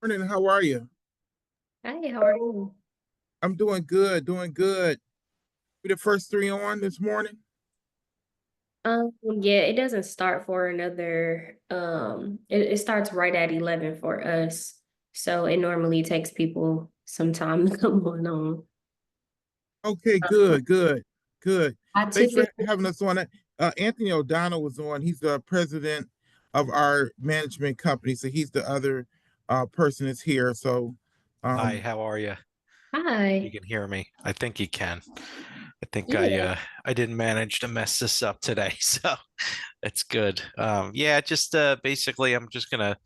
Morning, how are you? Hey, how are you? I'm doing good, doing good. We the first three on this morning? Yeah, it doesn't start for another it starts right at 11 for us. So it normally takes people some time to come on. Okay, Um, good, good, good. I Thanks for typically having us on. Anthony O'Donnell was on. He's the president of our management company, so he's the other person that's here. So, Hi, um, how are you? You Hi. can hear me. I think you can. I think Yeah. I didn't manage to mess this up today, so that's good. Yeah, just basically I'm just gonna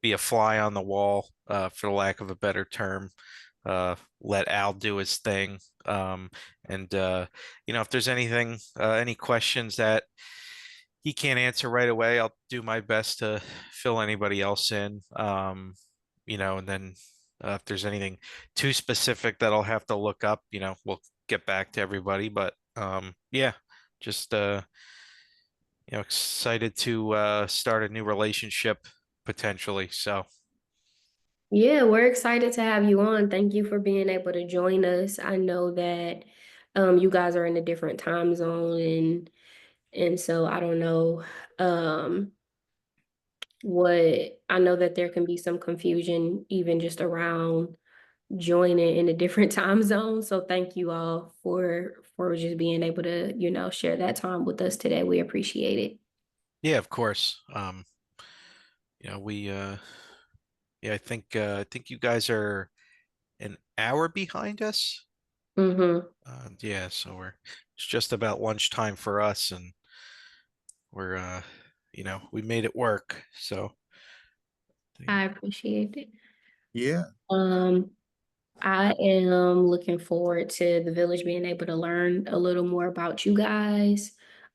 be a fly on the wall, for the lack of a better term. Let Al do his thing. And if there's anything, any questions that he can't answer right away, I'll do my best to fill anybody else in. And then if there's anything too specific that I'll have to look up, we'll get back to everybody. But yeah, just excited to start a new relationship potentially. So Yeah, we're excited to have you on. Thank you for being able to join us. I know that you guys are in a different time zone and so I don't know what I know that there can be some confusion even just around joining in a different time zone. So thank you all for just being able to, share that time with us today. We appreciate it. yeah, of course. We yeah, I think you guys are an hour behind us. Mm-hmm. Yeah, so it's just about lunchtime for us, and we're we made it work. So I appreciate it. yeah. Um, I am looking forward to the village being able to learn a little more about you guys.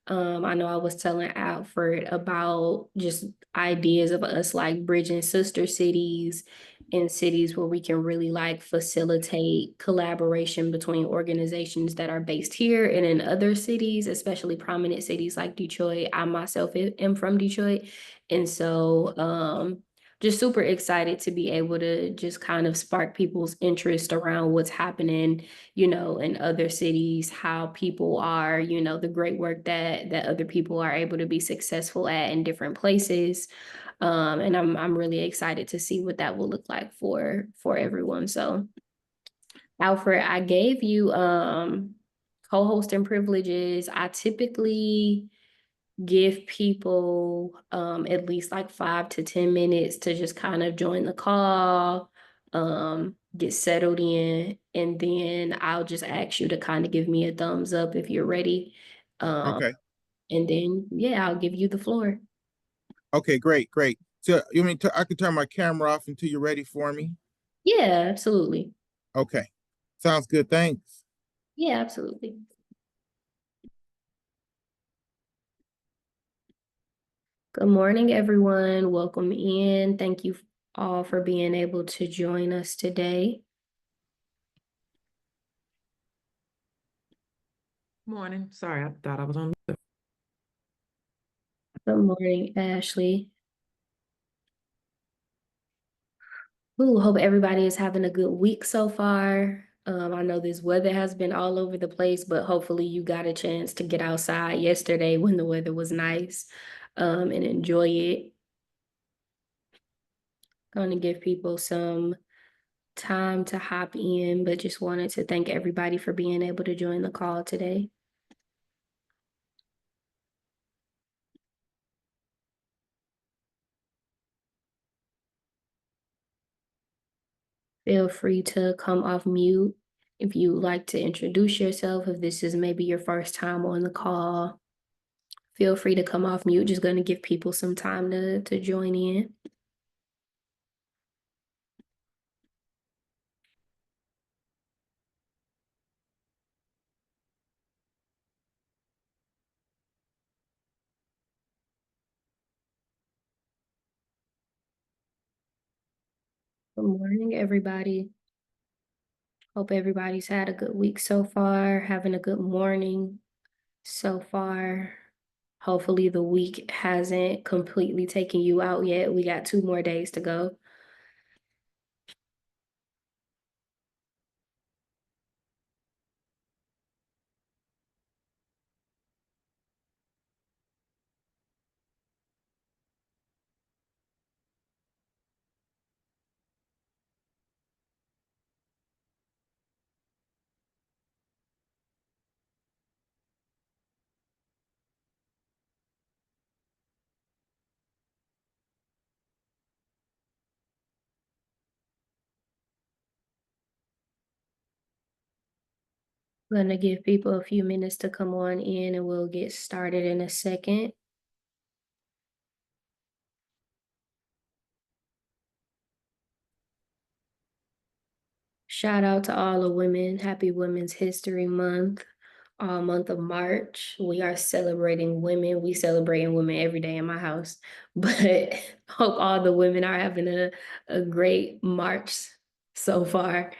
I know I was telling Alfred about just ideas of us like bridging sister cities and cities where we can really like facilitate collaboration between organizations that are based here and in other cities, especially prominent cities like Detroit. I myself am from Detroit. And so, just super excited to be able to just kind of spark people's interest around what's happening, in other cities, how people are, the great work that other people are able to be successful at in different places. And I'm really excited to see what that will look like for everyone. So, Alfred, I gave you co-hosting privileges. I typically give people at least like 5 to 10 minutes to just kind of join the call, get settled in, and then I'll just ask you to kind of give me a thumbs up if you're ready. Um, Okay, and then yeah, I'll give you the floor. okay, great, great. So you mean I can turn my camera off until you're ready for me? Yeah, absolutely. Okay, sounds good. Thanks. Yeah, absolutely. Good morning, everyone. Welcome in. Thank you all for being able to join us today. Morning. Sorry, I thought I was on mute. Good morning, Ashley. Ooh, hope everybody is having a good week so far. I know this weather has been all over the place, but hopefully you got a chance to get outside yesterday when the weather was nice, and enjoy it. Going to give people some time to hop in, but just wanted to thank everybody for being able to join the call today. Feel free to come off mute if you would like to introduce yourself, if this is maybe your first time on the call. Feel free to come off mute. Just going to give people some time to join in. Good morning, everybody. Hope everybody's had a good week so far, having a good morning so far. Hopefully the week hasn't completely taken you out yet. We got 2 more days to go. I'm gonna give people a few minutes to come on in and we'll get started in a second. Shout out to all the women. Happy Women's History Month. All month of March. We are celebrating women. We celebrating women every day in my house. But hope all the women are having a great March so far.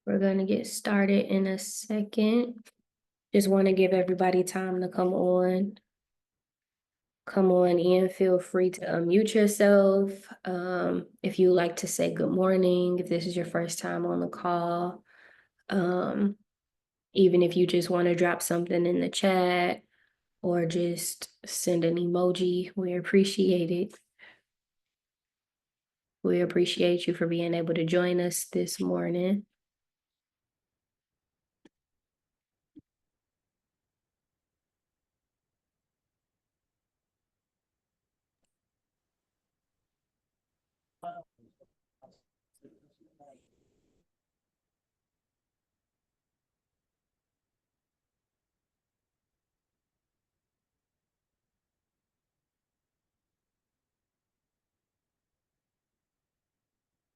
We're gonna get started in a second. Just want to give everybody time to come on. Come on in, feel free to unmute yourself. If you like to say good morning, if this is your first time on the call, even if you just want to drop something in the chat or just send an emoji, we appreciate it. We appreciate you for being able to join us this morning.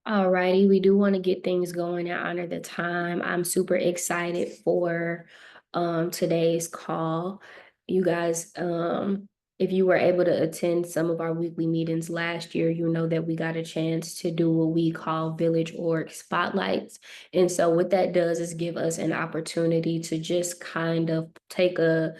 Alrighty, we do want to get things going and honor the time. I'm super excited for today's call. You guys, if you were able to attend some of our weekly meetings last year, you know that we got a chance to do what we call Village Org Spotlights. And so what that does is give us an opportunity to just kind of take a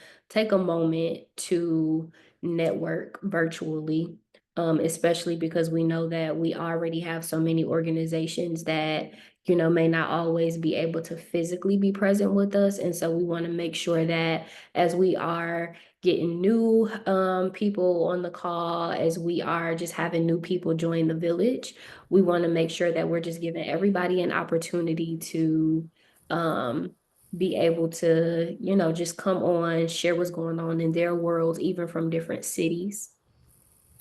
moment to network virtually. Especially because we know that we already have so many organizations that, you know, may not always be able to physically be present with us. And so we want to make sure that as we are getting new people on the call, as we are just having new people join the village, we want to make sure that we're just giving everybody an opportunity to be able to, you know, just come on, share what's going on in their worlds, even from different cities.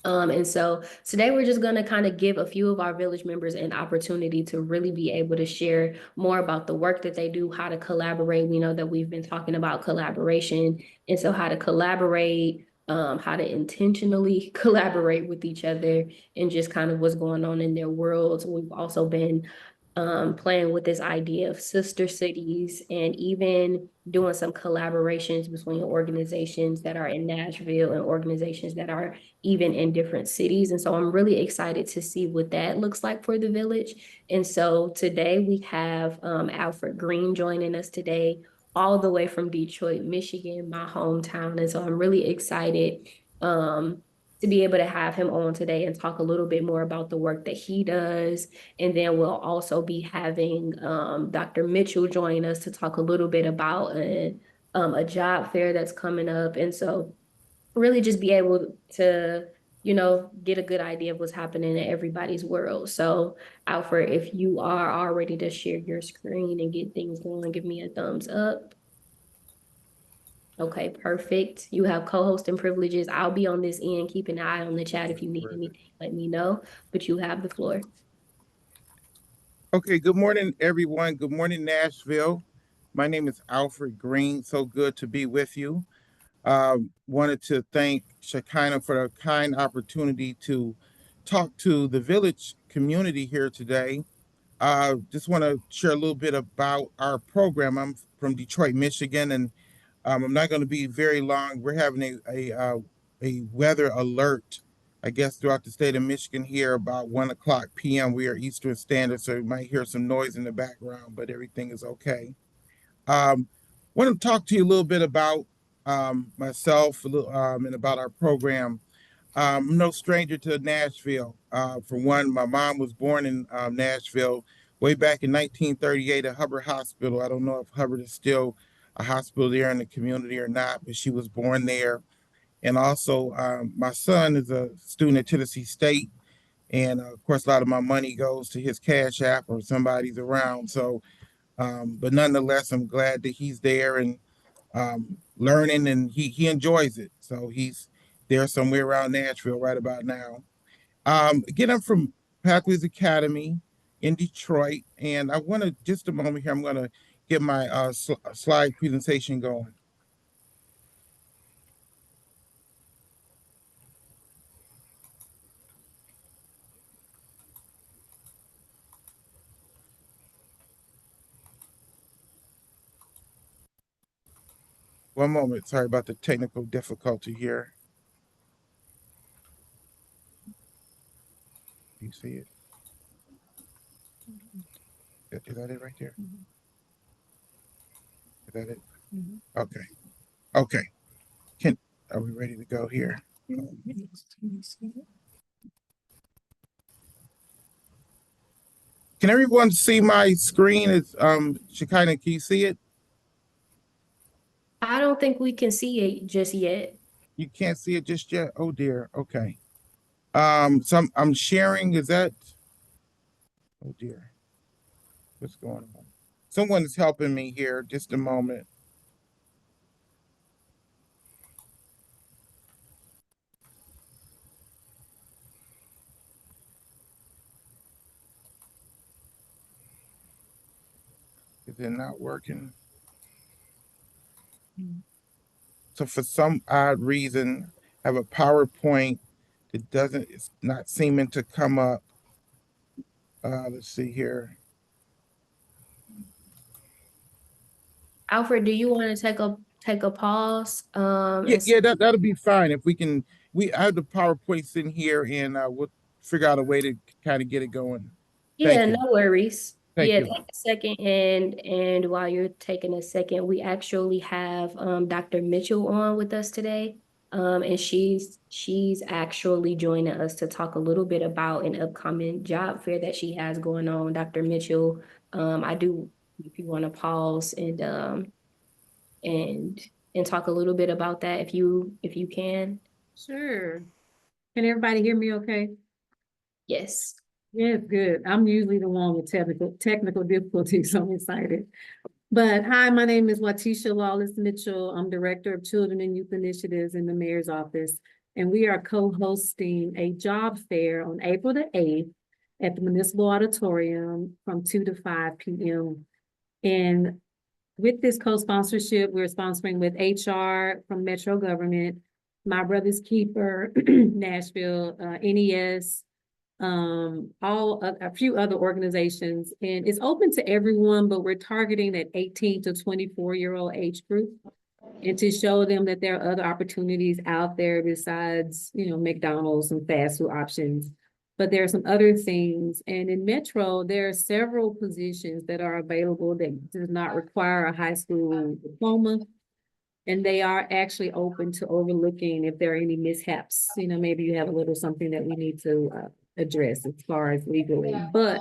And so today we're just going to kind of give a few of our village members an opportunity to really be able to share more about the work that they do, how to collaborate. We know that we've been talking about collaboration, and so how to collaborate, how to intentionally collaborate with each other, and just kind of what's going on in their worlds. We've also been playing with this idea of sister cities and even doing some collaborations between organizations that are in Nashville and organizations that are even in different cities. And so I'm really excited to see what that looks like for the village. And so today we have Alfred Green joining us today, all the way from Detroit, Michigan, my hometown. And so I'm really excited to be able to have him on today and talk a little bit more about the work that he does. And then we'll also be having Dr. Mitchell join us to talk a little bit about a job fair that's coming up. And so really just be able to, you know, get a good idea of what's happening in everybody's world. So Alfred, if you are all ready to share your screen and get things going, give me a thumbs up. Okay, perfect. You have co-hosting privileges. I'll be on this end, keep an eye on the chat. If you need anything, let me know, but you have the floor. Okay, good morning, everyone. Good morning, Nashville. My name is Alfred Green. So good to be with you. Wanted to thank Shekinah for the kind opportunity to talk to the village community here today. Just want to share a little bit about our program. I'm from Detroit, Michigan, and I'm not going to be very long. We're having a weather alert, I guess, throughout the state of Michigan here about 1 o'clock p.m. We are Eastern Standard, so you might hear some noise in the background, but everything is okay. Want to talk to you a little bit about myself and about our program. I'm no stranger to Nashville. For one, my mom was born in Nashville way back in 1938 at Hubbard Hospital. I don't know if Hubbard is still a hospital there in the community or not, but she was born there. And also, my son is a student at Tennessee State. And of course, a lot of my money goes to his Cash App or somebody's around. So, but nonetheless, I'm glad that he's there and learning, and he enjoys it. So he's there somewhere around Nashville right about now. Again, I'm from Pathways Academy in Detroit, and I want to just a moment here. I'm going to get my slide presentation going. One moment. Sorry about the technical difficulty here. Do you see it? Is that it right there? Is that it? Okay. Okay. Are we ready to go here? Can everyone see my screen? Is Shekinah, can you see it? I don't think we can see it just yet. You can't see it just yet? Oh dear. Okay. So I'm sharing. Is that? Oh dear. What's going on? Someone's helping me here. Just a moment. Is it not working? So for some odd reason, I have a PowerPoint that doesn't, it's not seeming to come up. Let's see here. Alfred, do you want to take a pause? Yeah, that'll be fine. If we can, I have the PowerPoint sitting here and we'll figure out a way to kind of get it going. Yeah, Thank you. no worries. Thank Yeah, you. take a second, and while you're taking a second, we actually have Dr. Mitchell on with us today. And she's actually joining us to talk a little bit about an upcoming job fair that she has going on. Dr. Mitchell, I do, if you want to pause and talk a little bit about that if you can. Sure. Can everybody hear me okay? Yes. Yes, good. I'm usually the one with technical difficulties, so I'm excited. But hi, my name is Watechia Lawless-Mitchell. I'm Director of Children and Youth Initiatives in the Mayor's Office. And we are co-hosting a job fair on April the 8th at the Municipal Auditorium from 2 to 5 p.m. And with this co-sponsorship, we're sponsoring with HR from Metro Government, My Brother's Keeper, Nashville, NES, a few other organizations, and it's open to everyone, but we're targeting that 18 to 24-year-old age group, and to show them that there are other opportunities out there besides, McDonald's and fast food options. But there are some other things, and in Metro, there are several positions that are available that do not require a high school diploma. And they are actually open to overlooking if there are any mishaps. Maybe you have a little something that we need to address as far as legally. But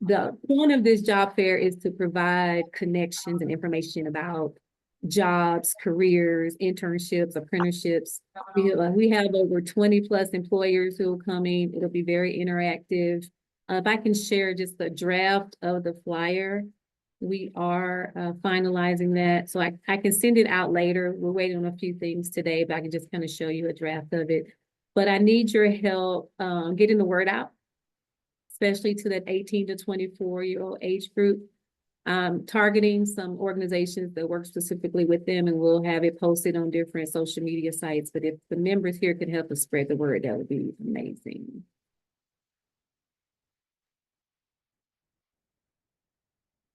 the point of this job fair is to provide connections and information about jobs, careers, internships, apprenticeships. We have over 20 plus employers who will come in. It'll be very interactive. If I can share just the draft of the flyer, we are finalizing that. So I can send it out later. We're waiting on a few things today, but I can just kind of show you a draft of it. But I need your help getting the word out, especially to that 18 to 24-year-old age group. Targeting some organizations that work specifically with them, and we'll have it posted on different social media sites. But if the members here could help us spread the word, that would be amazing.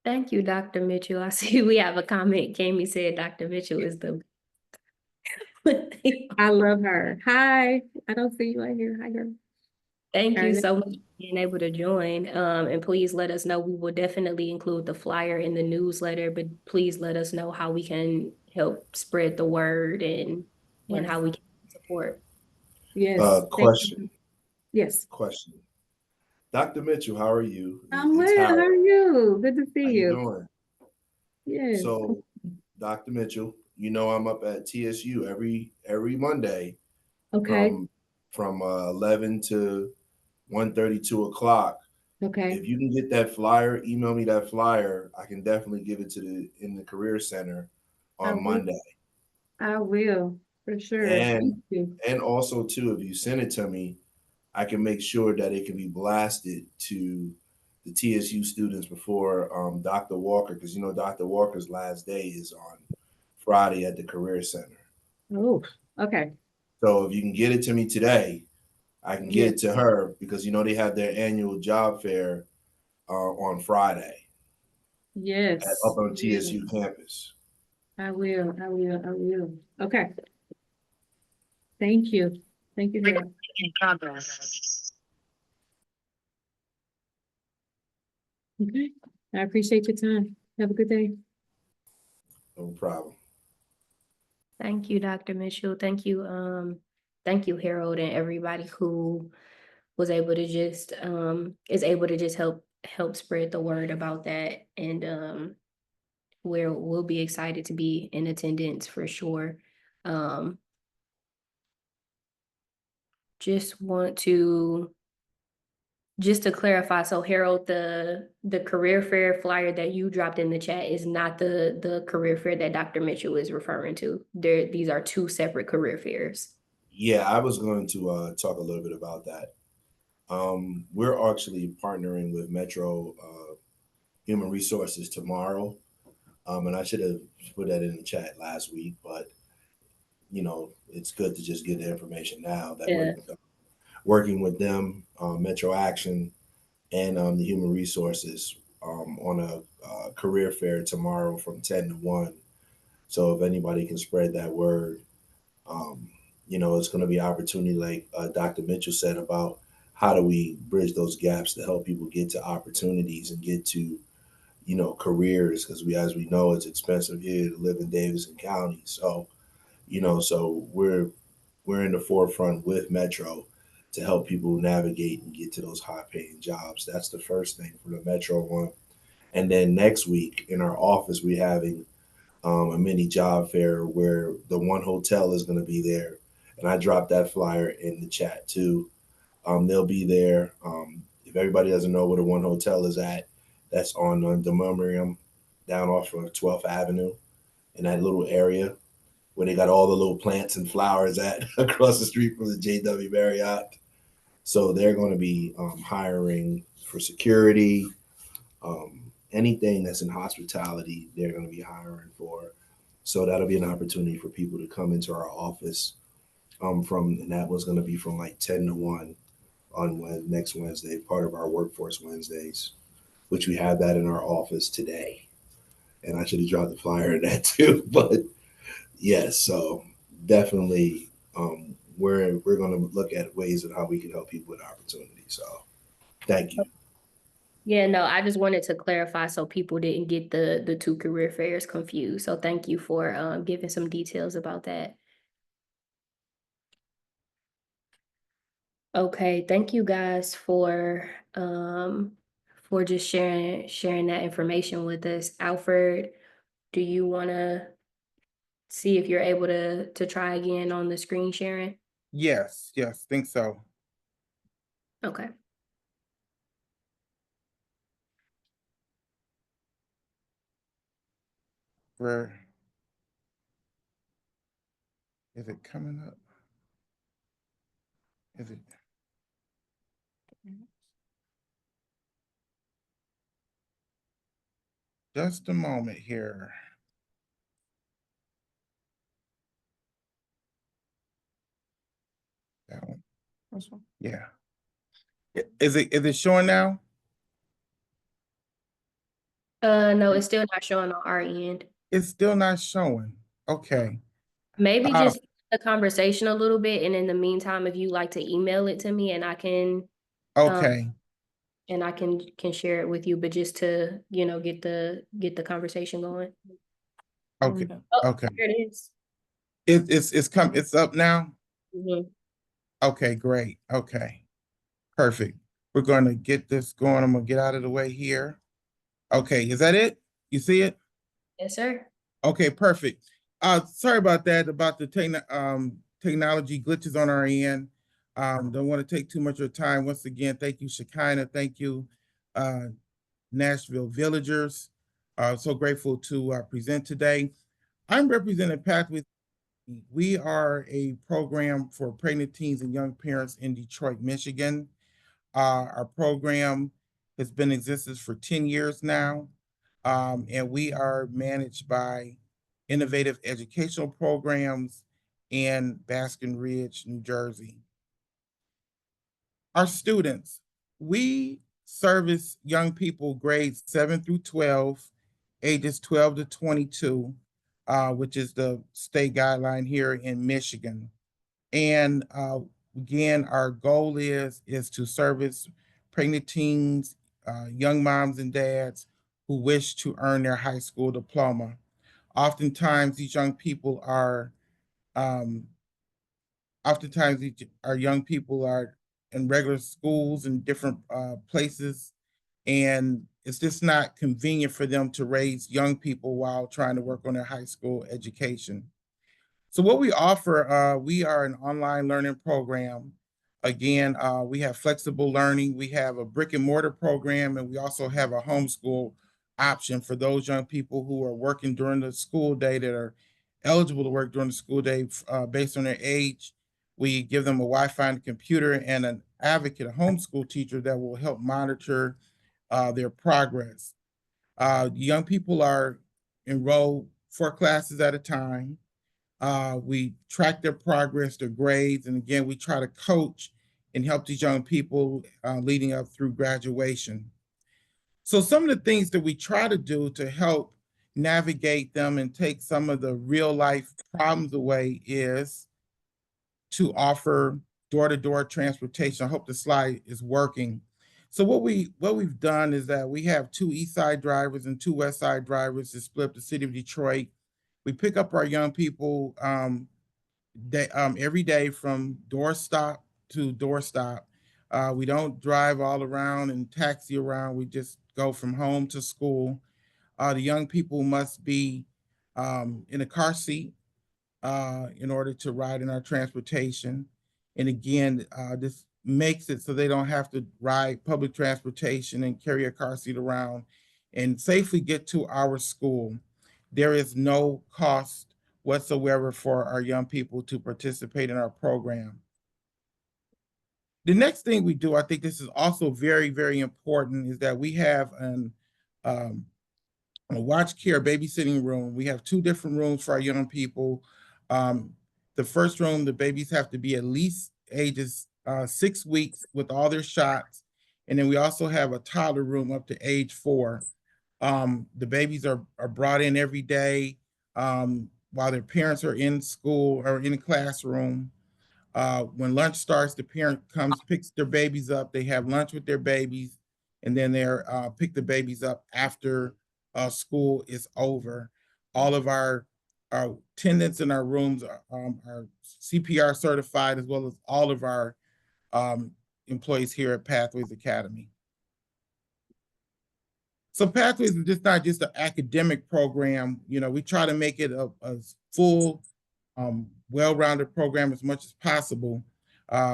Thank you, Dr. Mitchell. I see we have a comment. Kami said Dr. Mitchell is the I love her. Hi, I don't see you right here. Hi, girl. Thank you so much for being able to join. And please let us know. We will definitely include the flyer in the newsletter, but please let us know how we can help spread the word and how we can support. Yes. thank you. Question, Yes. question. Dr. Mitchell, how are you? I'm It's well. How Howard. are you? Good to see How you. you doing? Yes. So, Dr. Mitchell, you know I'm up at TSU every Monday Okay. from 11 to 1:30, 2 o'clock. Okay. If you can get that flyer, email me that flyer. I can definitely give it to in the Career Center I on will. Monday. I will for sure. Thank And you. and also too, if you send it to me, I can make sure that it can be blasted to the TSU students before Dr. Walker, because you know Dr. Walker's last day is on Friday at the Career Center. Oh, okay. So if you can get it to me today, I can get Yes. it to her because you know they have their annual job fair on Friday Yes. up on Yes. TSU campus. I will. I will. I will. Okay. Thank you. Thank you, Harold. Okay. I appreciate your time. Have a good day. No problem. Thank you, Dr. Mitchell. Thank you, Harold, and everybody who was able to just is able to just help spread the word about that. And we'll be excited to be in attendance for sure. Just want to Just to clarify, so Harold, the career fair flyer that you dropped in the chat is not the career fair that Dr. Mitchell is referring to. These are two separate career fairs. Yeah, I was going to talk a little bit about that. We're actually partnering with Metro Human Resources tomorrow. And I should have put that in the chat last week, but you know, it's good to just get the information now that Yeah. we're working with them, Metro Action, and the Human Resources on a career fair tomorrow from 10 to 1. So if anybody can spread that word, um, you know, it's going to be opportunity like Dr. Mitchell said about how do we bridge those gaps to help people get to opportunities and get to, you know, careers, because as we know, it's expensive here to live in Davidson County. So, you know, so we're in the forefront with Metro to help people navigate and get to those high paying jobs. That's the first thing for the Metro one. And then next week in our office, we're having a mini job fair where the One Hotel is going to be there. And I dropped that flyer in the chat too. They'll be there. If everybody doesn't know where the One Hotel is at, that's on Demumerium down off of 12th Avenue in that little area where they got all the little plants and flowers at across the street from the JW Marriott. So they're going to be hiring for security, anything that's in hospitality, they're going to be hiring for. So that'll be an opportunity for people to come into our office and that was going to be from like 10 to 1 on next Wednesday, part of our Workforce Wednesdays, which we have that in our office today. And I should have dropped the flyer in that too, but yes, so definitely we're going to look at ways of how we can help people with opportunity. So thank you. Yeah, no, I just wanted to clarify so people didn't get the two career fairs confused. So thank you for giving some details about that. Okay, thank you guys for just sharing that information with us. Alfred, do you want to see if you're able to try again on the screen sharing? Yes, think so. Okay. Where is it coming up? Is it? Just a moment here. That one. This one? Yeah. Is it showing now? No, it's still not showing on our end. It's still not showing. Okay. Maybe Uh, just the conversation a little bit, and in the meantime, if you like to email it to me, and I can okay. and I can share it with you, but just to, you know, get the conversation going. Okay, Oh, okay. here it is. It's up now? Mhm. Okay, great. Okay, perfect. We're gonna get this going. I'm gonna get out of the way here. Okay, is that it? You see it? Yes, sir. Okay, perfect. Sorry about that, about the technology glitches on our end. Don't want to take too much of your time. Once again, thank you, Shekinah. Thank you, uh, Nashville Villagers. So grateful to present today. I'm representing Pathways. We are a program for pregnant teens and young parents in Detroit, Michigan. Our program has been in existence for 10 years now, and we are managed by Innovative Educational Programs in Baskin Ridge, New Jersey. Our students, we service young people grades 7 through 12, ages 12 to 22, which is the state guideline here in Michigan. And again, our goal is to service pregnant teens, young moms and dads who wish to earn their high school diploma. Oftentimes, these young people are um, our young people are in regular schools in different places, and it's just not convenient for them to raise young people while trying to work on their high school education. So what we offer, we are an online learning program. Again, we have flexible learning. We have a brick and mortar program, and we also have a homeschool option for those young people who are working during the school day that are eligible to work during the school day based on their age. We give them a Wi-Fi and a computer and an advocate, a homeschool teacher that will help monitor their progress. Young people are enrolled 4 classes at a time. We track their progress, their grades, and again, we try to coach and help these young people leading up through graduation. So some of the things that we try to do to help navigate them and take some of the real life problems away is to offer door-to-door transportation. I hope the slide is working. So what we've done is that we have 2 East Side drivers and 2 West Side drivers to split up the city of Detroit. We pick up our young people every day from doorstop to doorstop. We don't drive all around and taxi around. We just go from home to school. The young people must be in a car seat in order to ride in our transportation. And again, this makes it so they don't have to ride public transportation and carry a car seat around and safely get to our school. There is no cost whatsoever for our young people to participate in our program. The next thing we do, I think this is also very, very important, is that we have um, a watch care babysitting room. We have 2 different rooms for our young people. The first room, the babies have to be at least ages 6 weeks with all their shots. And then we also have a toddler room up to age 4. The babies are brought in every day while their parents are in school or in the classroom. When lunch starts, the parent comes, picks their babies up. They have lunch with their babies, and then they're pick the babies up after school is over. All of our attendants in our rooms are CPR certified, as well as all of our employees here at Pathways Academy. So Pathways is just not just an academic program. You know, we try to make it a full, well-rounded program as much as possible.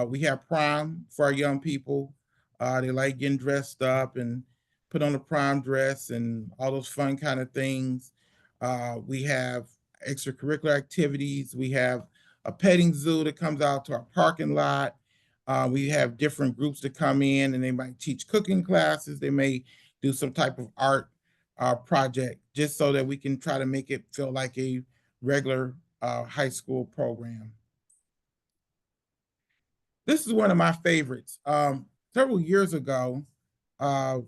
We have prom for our young people. They like getting dressed up and put on a prom dress and all those fun kind of things. We have extracurricular activities. We have a petting zoo that comes out to our parking lot. We have different groups that come in and they might teach cooking classes. They may do some type of art project just so that we can try to make it feel like a regular high school program. This is one of my favorites. Several years ago, I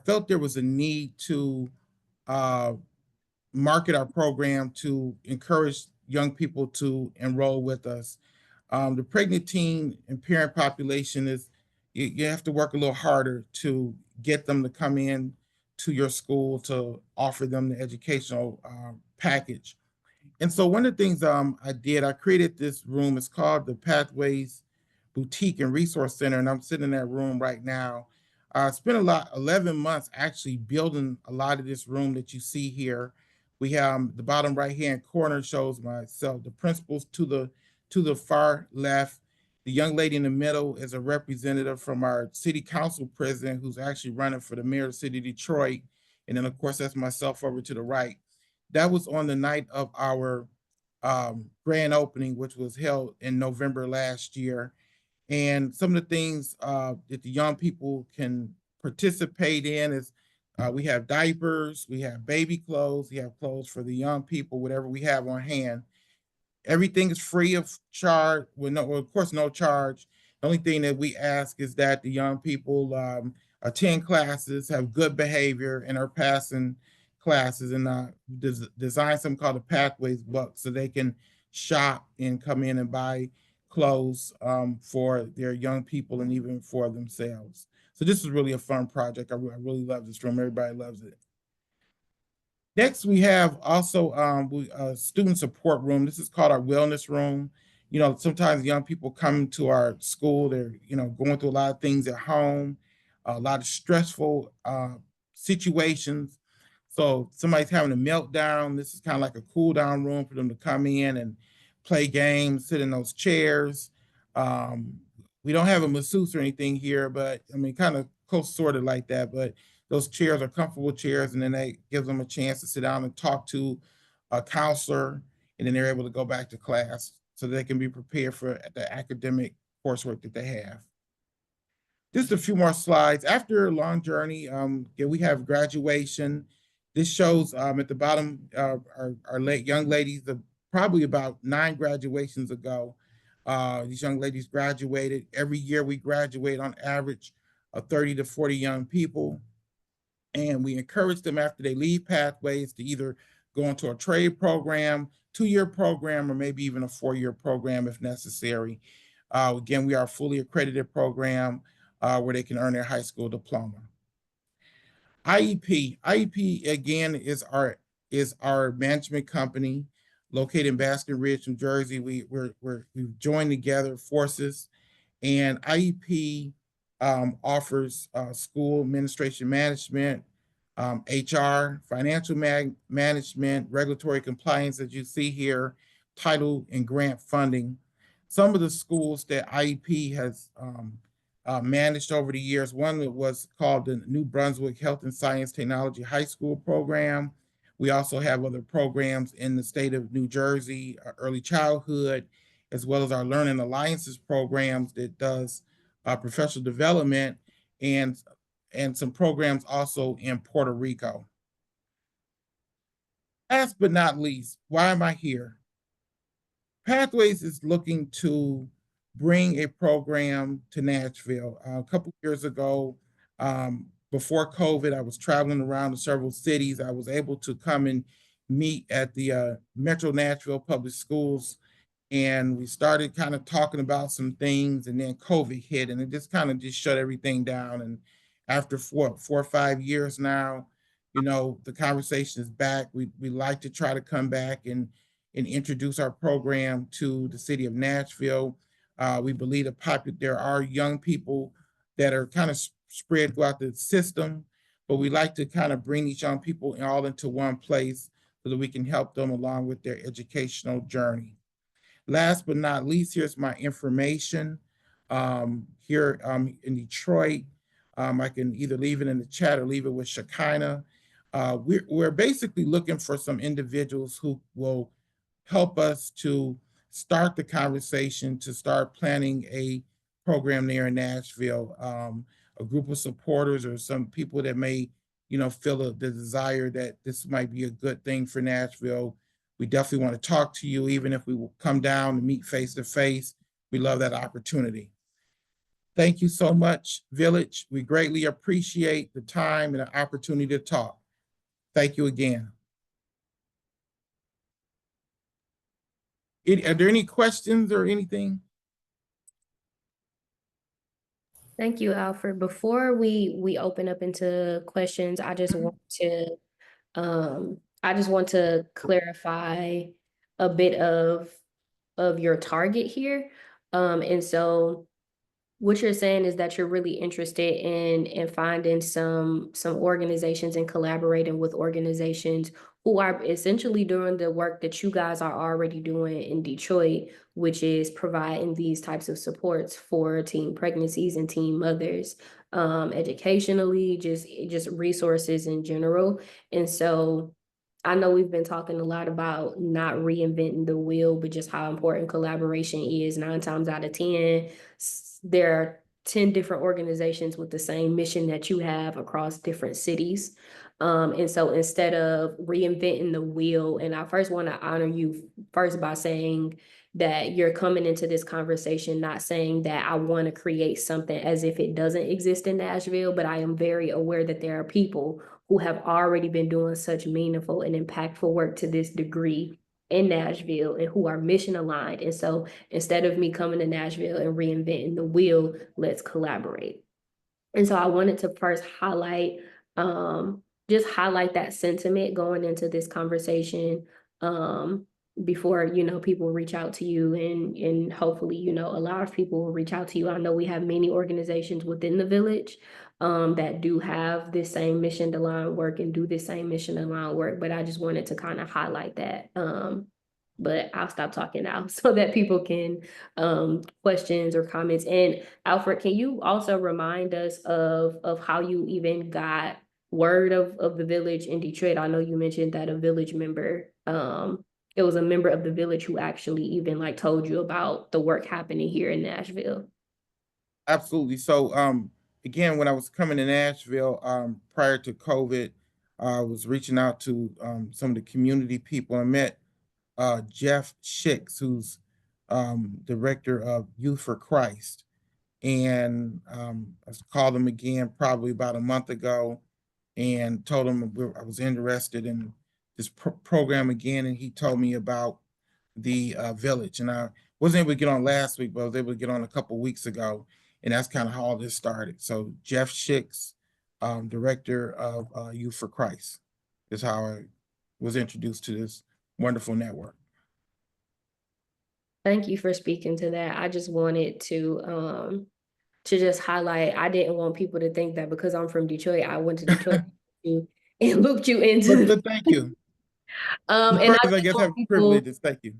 felt there was a need to market our program to encourage young people to enroll with us. The pregnant teen and parent population is, you have to work a little harder to get them to come in to your school to offer them the educational package. And so one of the things I created this room. It's called the Pathways Boutique and Resource Center, and I'm sitting in that room right now. I spent 11 months actually building a lot of this room that you see here. We have the bottom right-hand corner shows myself, the principals to the far left. The young lady in the middle is a representative from our city council president who's actually running for the mayor of the city of Detroit. And then of course, that's myself over to the right. That was on the night of our grand opening, which was held in November last year. And some of the things that the young people can participate in is we have diapers, we have baby clothes, we have clothes for the young people, whatever we have on hand. Everything is free of charge, with no, well, of course, no charge. The only thing that we ask is that the young people attend classes, have good behavior, and are passing classes, and design something called a Pathways book so they can shop and come in and buy clothes for their young people and even for themselves. So this is really a fun project. I really love this room. Everybody loves it. Next, we have also a student support room. This is called our wellness room. You know, sometimes young people come to our school, they're, you know, going through a lot of things at home, a lot of stressful situations. So somebody's having a meltdown. This is kind of like a cool down room for them to come in and play games, sit in those chairs. Um, we don't have a masseuse or anything here, but I mean, kind of close sorted like that, but those chairs are comfortable chairs, and then they gives them a chance to sit down and talk to a counselor, and then they're able to go back to class so they can be prepared for the academic coursework that they have. Just a few more slides. After a long journey, we have graduation. This shows at the bottom our young ladies, probably about 9 graduations ago. These young ladies graduated. Every year we graduate on average 30 to 40 young people. And we encourage them after they leave Pathways to either go into a trade program, 2-year program, or maybe even a 4-year program if necessary. Again, we are a fully accredited program where they can earn their high school diploma. IEP again is our management company located in Baskin Ridge, New Jersey. We've joined together forces, and IEP offers school administration management, HR, financial management, regulatory compliance, as you see here, title and grant funding. Some of the schools that IEP has managed over the years, one that was called the New Brunswick Health and Science Technology High School Program. We also have other programs in the state of New Jersey, early childhood, as well as our Learning Alliances programs that does professional development, and some programs also in Puerto Rico. Last but not least, why am I here? Pathways is looking to bring a program to Nashville. A couple years ago, before COVID, I was traveling around to several cities. I was able to come and meet at the Metro Nashville Public Schools, and we started kind of talking about some things, and then COVID hit, and it just kind of just shut everything down. And after 4 or 5 years now, you know, the conversation is back. We like to try to come back and introduce our program to the city of Nashville. We believe there are young people that are kind of spread throughout the system, but we like to kind of bring these young people all into one place so that we can help them along with their educational journey. Last but not least, here's my information. Here in Detroit, I can either leave it in the chat or leave it with Shekinah. We're basically looking for some individuals who will help us to start the conversation, to start planning a program there in Nashville. A group of supporters or some people that may, you know, feel the desire that this might be a good thing for Nashville. We definitely want to talk to you, even if we will come down and meet face to face. We love that opportunity. Thank you so much, Village. We greatly appreciate the time and the opportunity to talk. Thank you again. Are there any questions or anything? Thank you, Alfred. Before we open up into questions, I just want to clarify a bit of your target here. And so what you're saying is that you're really interested in finding some organizations and collaborating with organizations who are essentially doing the work that you guys are already doing in Detroit, which is providing these types of supports for teen pregnancies and teen mothers, educationally, just resources in general. And so I know we've been talking a lot about not reinventing the wheel, but just how important collaboration is. 9 times out of 10, there are 10 different organizations with the same mission that you have across different cities. And so instead of reinventing the wheel, and I first want to honor you first by saying that you're coming into this conversation not saying that I want to create something as if it doesn't exist in Nashville, but I am very aware that there are people who have already been doing such meaningful and impactful work to this degree in Nashville and who are mission aligned. And so instead of me coming to Nashville and reinventing the wheel, let's collaborate. And so I wanted to first just highlight that sentiment going into this conversation, before, people reach out to you, and hopefully, a lot of people will reach out to you. I know we have many organizations within the village, that do have this same mission aligned work and do this same mission aligned work, but I just wanted to kind of highlight that. But I'll stop talking now so that people can, questions or comments. And Alfred, can you also remind us of how you even got word of the village in Detroit? I know you mentioned that a village member, it was a member of the village who actually even like told you about the work happening here in Nashville. Absolutely. So, again, when I was coming to Nashville, prior to COVID, I was reaching out to some of the community people. I met Jeff Schicks, who's director of Youth for Christ, and I called him again probably about a month ago, and told him I was interested in this program again, and he told me about the village. And I wasn't able to get on last week, but I was able to get on a couple weeks ago, and that's kind of how all this started. So Jeff Schicks, director of Youth for Christ, is how I was introduced to this wonderful network. Thank you for speaking to that. I just wanted to just highlight, I didn't want people to think that because I'm from Detroit, I went to Detroit and looped you into But thank you. and I First, I just guess want have people, privileges. Thank you.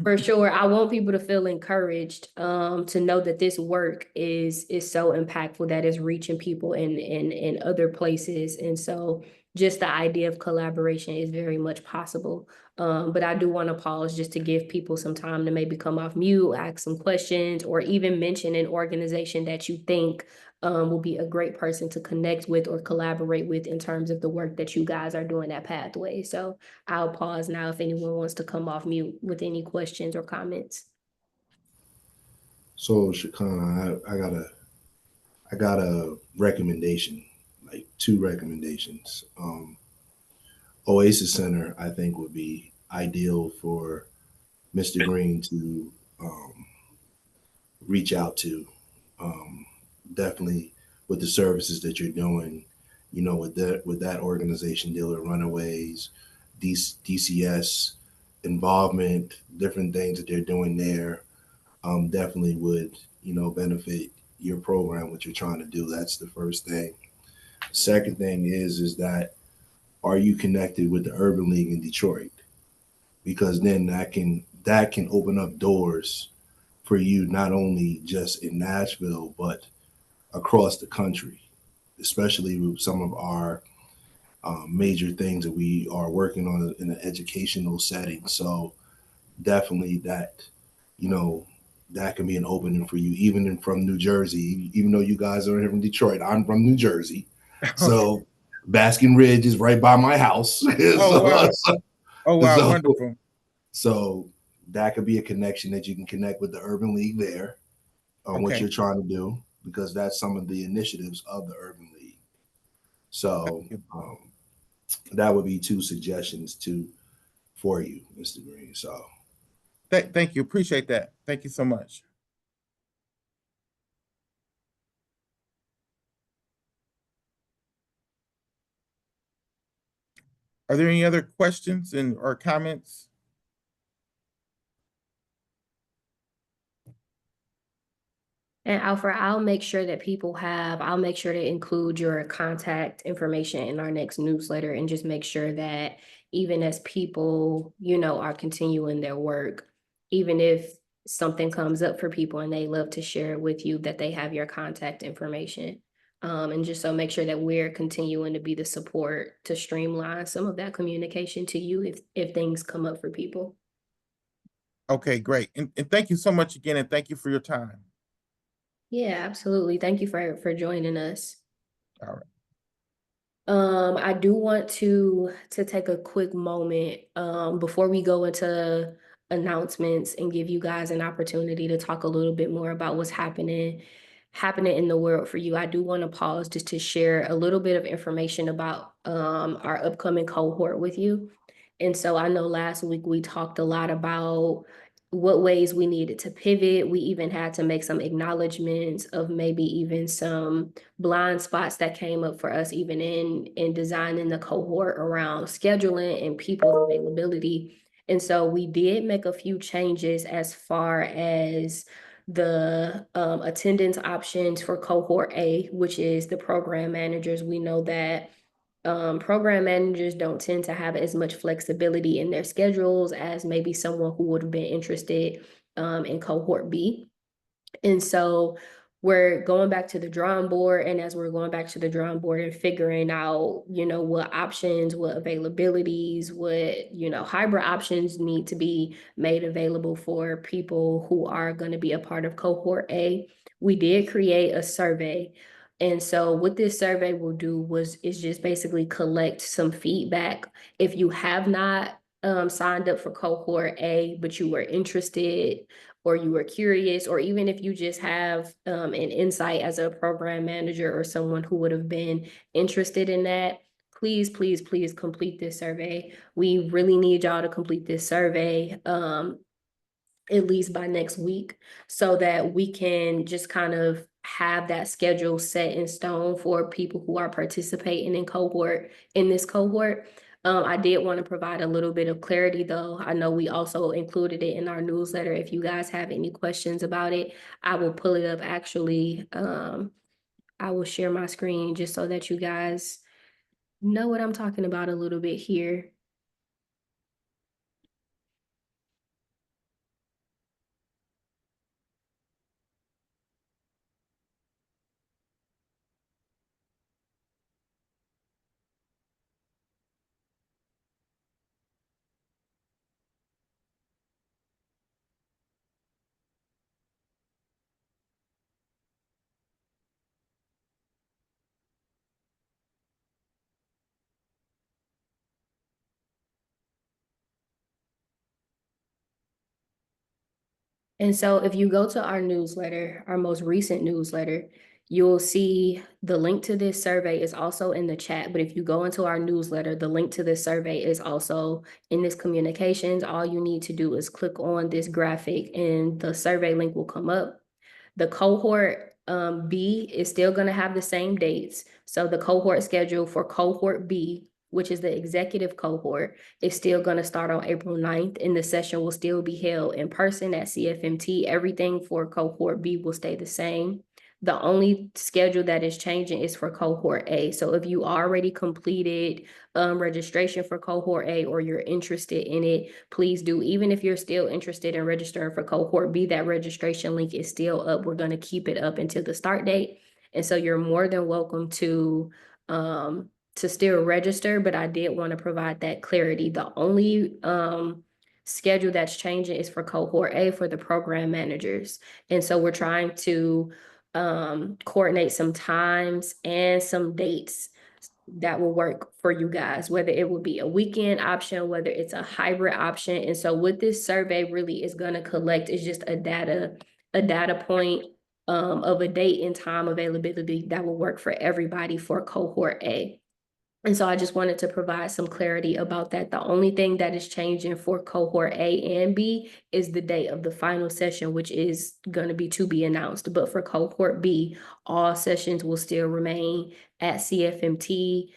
for sure, I want people to feel encouraged, to know that this work is so impactful that is reaching people in other places. And so just the idea of collaboration is very much possible. But I do want to pause just to give people some time to maybe come off mute, ask some questions, or even mention an organization that you think will be a great person to connect with or collaborate with in terms of the work that you guys are doing at Pathway. So I'll pause now if anyone wants to come off mute with any questions or comments. So Shakana, I got a recommendation, like 2 recommendations. Oasis Center, I think, would be ideal for Mr. Green to reach out to. Um, Definitely with the services that you're doing, with that organization, deal with runaways, DCS involvement, different things that they're doing there, definitely would benefit your program, what you're trying to do. That's the first thing. Second thing is that, are you connected with the Urban League in Detroit? Because then that can open up doors for you, not only just in Nashville but across the country, especially with some of our major things that we are working on in an educational setting. So definitely you know, that can be an opening for you, from New Jersey. Even though you guys are here from Detroit, I'm from New Jersey, so Baskin Ridge is right by my house. Oh wow! Oh wow! so, Wonderful. so that could be a connection that you can connect with the Urban League there on what Okay. you're trying to do, because that's some of the initiatives of the Urban League. So that would be 2 suggestions for you, Mr. Green. So Thank you. Appreciate that. Thank you so much. Are there any other questions or comments? And Alfred, I'll make sure to include your contact information in our next newsletter and just make sure that even as people, are continuing their work, even if something comes up for people and they love to share it with you, that they have your contact information. And just so make sure that we're continuing to be the support to streamline some of that communication to you if things come up for people. Okay, great. And thank you so much again, and thank you for your time. Yeah, absolutely. Thank you for joining us. All right. I do want to take a quick moment before we go into announcements and give you guys an opportunity to talk a little bit more about what's happening in the world for you. I do want to pause just to share a little bit of information about our upcoming cohort with you. And so I know last week we talked a lot about what ways we needed to pivot. We even had to make some acknowledgments of maybe even some blind spots that came up for us even in designing the cohort around scheduling and people availability. And so we did make a few changes as far as the attendance options for cohort A, which is the program managers. We know that program managers don't tend to have as much flexibility in their schedules as maybe someone who would have been interested in cohort B. And so we're going back to the drawing board. And as we're going back to the drawing board and figuring out, what options, what availabilities, what, hybrid options need to be made available for people who are going to be a part of cohort A, we did create a survey. And so what this survey will do is just basically collect some feedback. If you have not signed up for cohort A, but you were interested or you were curious, or even if you just have an insight as a program manager or someone who would have been interested in that, please, please, please complete this survey. We really need y'all to complete this survey at least by next week so that we can just kind of have that schedule set in stone for people who are participating in this cohort. I did want to provide a little bit of clarity though. I know we also included it in our newsletter. If you guys have any questions about it, I will pull it up actually. I will share my screen just so that you guys know what I'm talking about a little bit here. And so if you go to our newsletter, our most recent newsletter, you'll see the link to this survey is also in the chat. But if you go into our newsletter, the link to this survey is also in this communications. All you need to do is click on this graphic and the survey link will come up. The cohort B is still going to have the same dates. So the cohort schedule for cohort B, which is the executive cohort, is still going to start on April 9th, and the session will still be held in person at CFMT. Everything for cohort B will stay the same. The only schedule that is changing is for cohort A. So if you already completed registration for cohort A or you're interested in it, please do. Even if you're still interested in registering for cohort B, that registration link is still up. We're going to keep it up until the start date. And so you're more than welcome to still register, but I did want to provide that clarity. The only schedule that's changing is for cohort A for the program managers. And so we're trying to coordinate some times and some dates that will work for you guys, whether it will be a weekend option, whether it's a hybrid option. And so what this survey really is going to collect is just a data point of a date and time availability that will work for everybody for cohort A. And so I just wanted to provide some clarity about that. The only thing that is changing for cohort A and B is the date of the final session, which is going to be announced. But for cohort B, all sessions will still remain at CFMT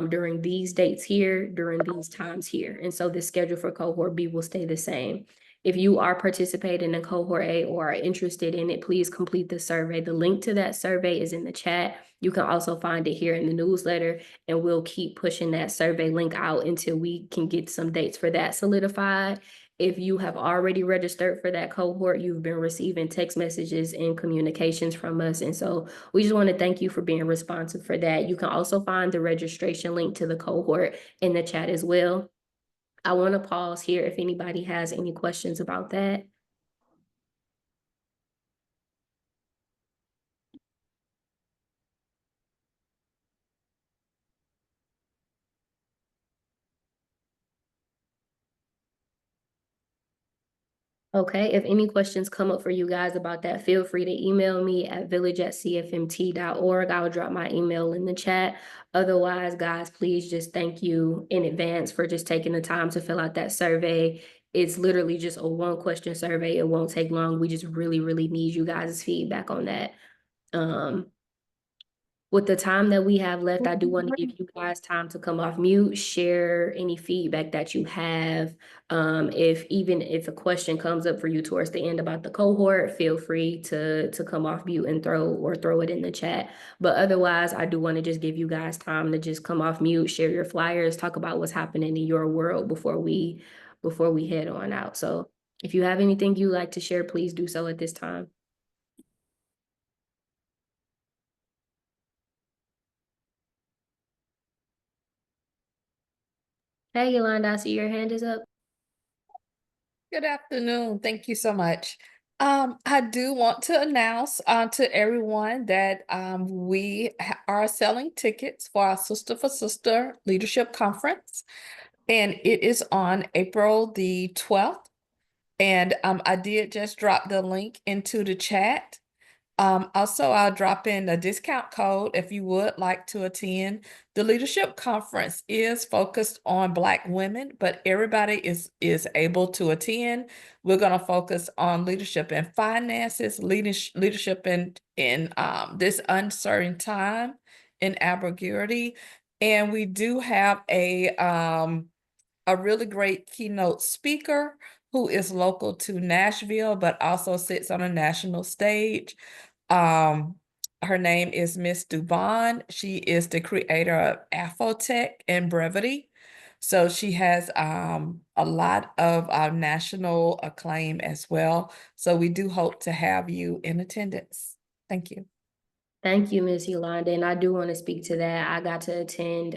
during these dates here, during these times here. And so the schedule for cohort B will stay the same. If you are participating in cohort A or are interested in it, please complete the survey. The link to that survey is in the chat. You can also find it here in the newsletter, and we'll keep pushing that survey link out until we can get some dates for that solidified. If you have already registered for that cohort, you've been receiving text messages and communications from us. And so we just want to thank you for being responsive for that. You can also find the registration link to the cohort in the chat as well. I want to pause here if anybody has any questions about that. Okay, if any questions come up for you guys about that, feel free to email me at village@cfmt.org. I'll drop my email in the chat. Otherwise, guys, please just thank you in advance for just taking the time to fill out that survey. It's literally just a 1-question survey. It won't take long. We just really, really need you guys' feedback on that. With the time that we have left, I do want to give you guys time to come off mute, share any feedback that you have. If a question comes up for you towards the end about the cohort, feel free to come off mute and throw it in the chat. But otherwise, I do want to just give you guys time to just come off mute, share your flyers, talk about what's happening in your world before we head on out. So if you have anything you'd like to share, please do so at this time. Hey, Yolanda, I see your hand is up. Good afternoon. Thank you so much. I do want to announce to everyone that we are selling tickets for our Sister for Sister Leadership Conference, and it is on April the 12th. And I did just drop the link into the chat. Also, I'll drop in a discount code if you would like to attend. The leadership conference is focused on Black women, but everybody is able to attend. We're going to focus on leadership and finances, leadership in this uncertain time in ambiguity. And we do have a really great keynote speaker who is local to Nashville, but also sits on a national stage. Her name is Miss Dubon. She is the creator of Afrotech and Brevity. So she has a lot of national acclaim as well. So we do hope to have you in attendance. Thank you. Thank you, Ms. Yolanda. And I do want to speak to that. I got to attend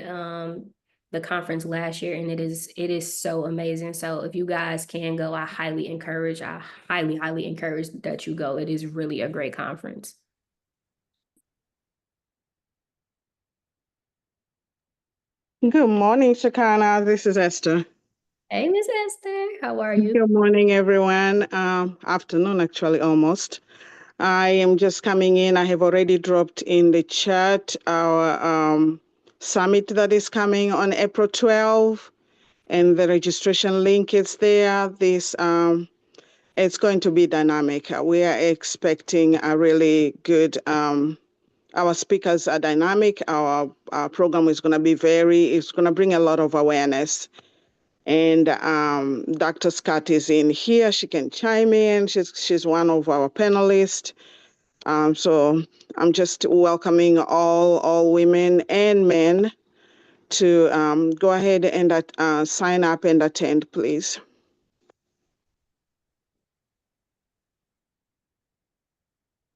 the conference last year, and it is so amazing. So if you guys can go, I highly encourage that you go. It is really a great conference. Good morning, Shekinah. This is Esther. Hey, Miss Esther, how are you? Good morning, everyone. Afternoon, actually, almost. I am just coming in. I have already dropped in the chat our summit that is coming on April 12th, and the registration link is there. It's going to be dynamic. We are expecting a really good. Our speakers are dynamic. Our program is going to be it's going to bring a lot of awareness. And Dr. Scott is in here. She can chime in. She's one of our panelists. So I'm just welcoming all women and men to go ahead and sign up and attend, please.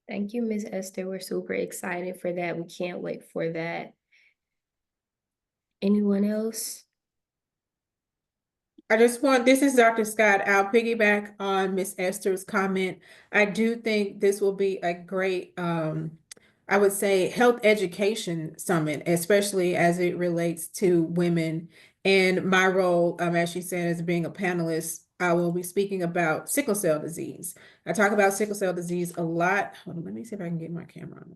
Thank you, Ms. Esther. We're super excited for that. We can't wait for that. Anyone else? This is Dr. Scott. I'll piggyback on Miss Esther's comment. I do think this will be a great, I would say, health education summit, especially as it relates to women. And my role, as she said, as being a panelist, I will be speaking about sickle cell disease. I talk about sickle cell disease a lot. Hold on, let me see if I can get my camera on.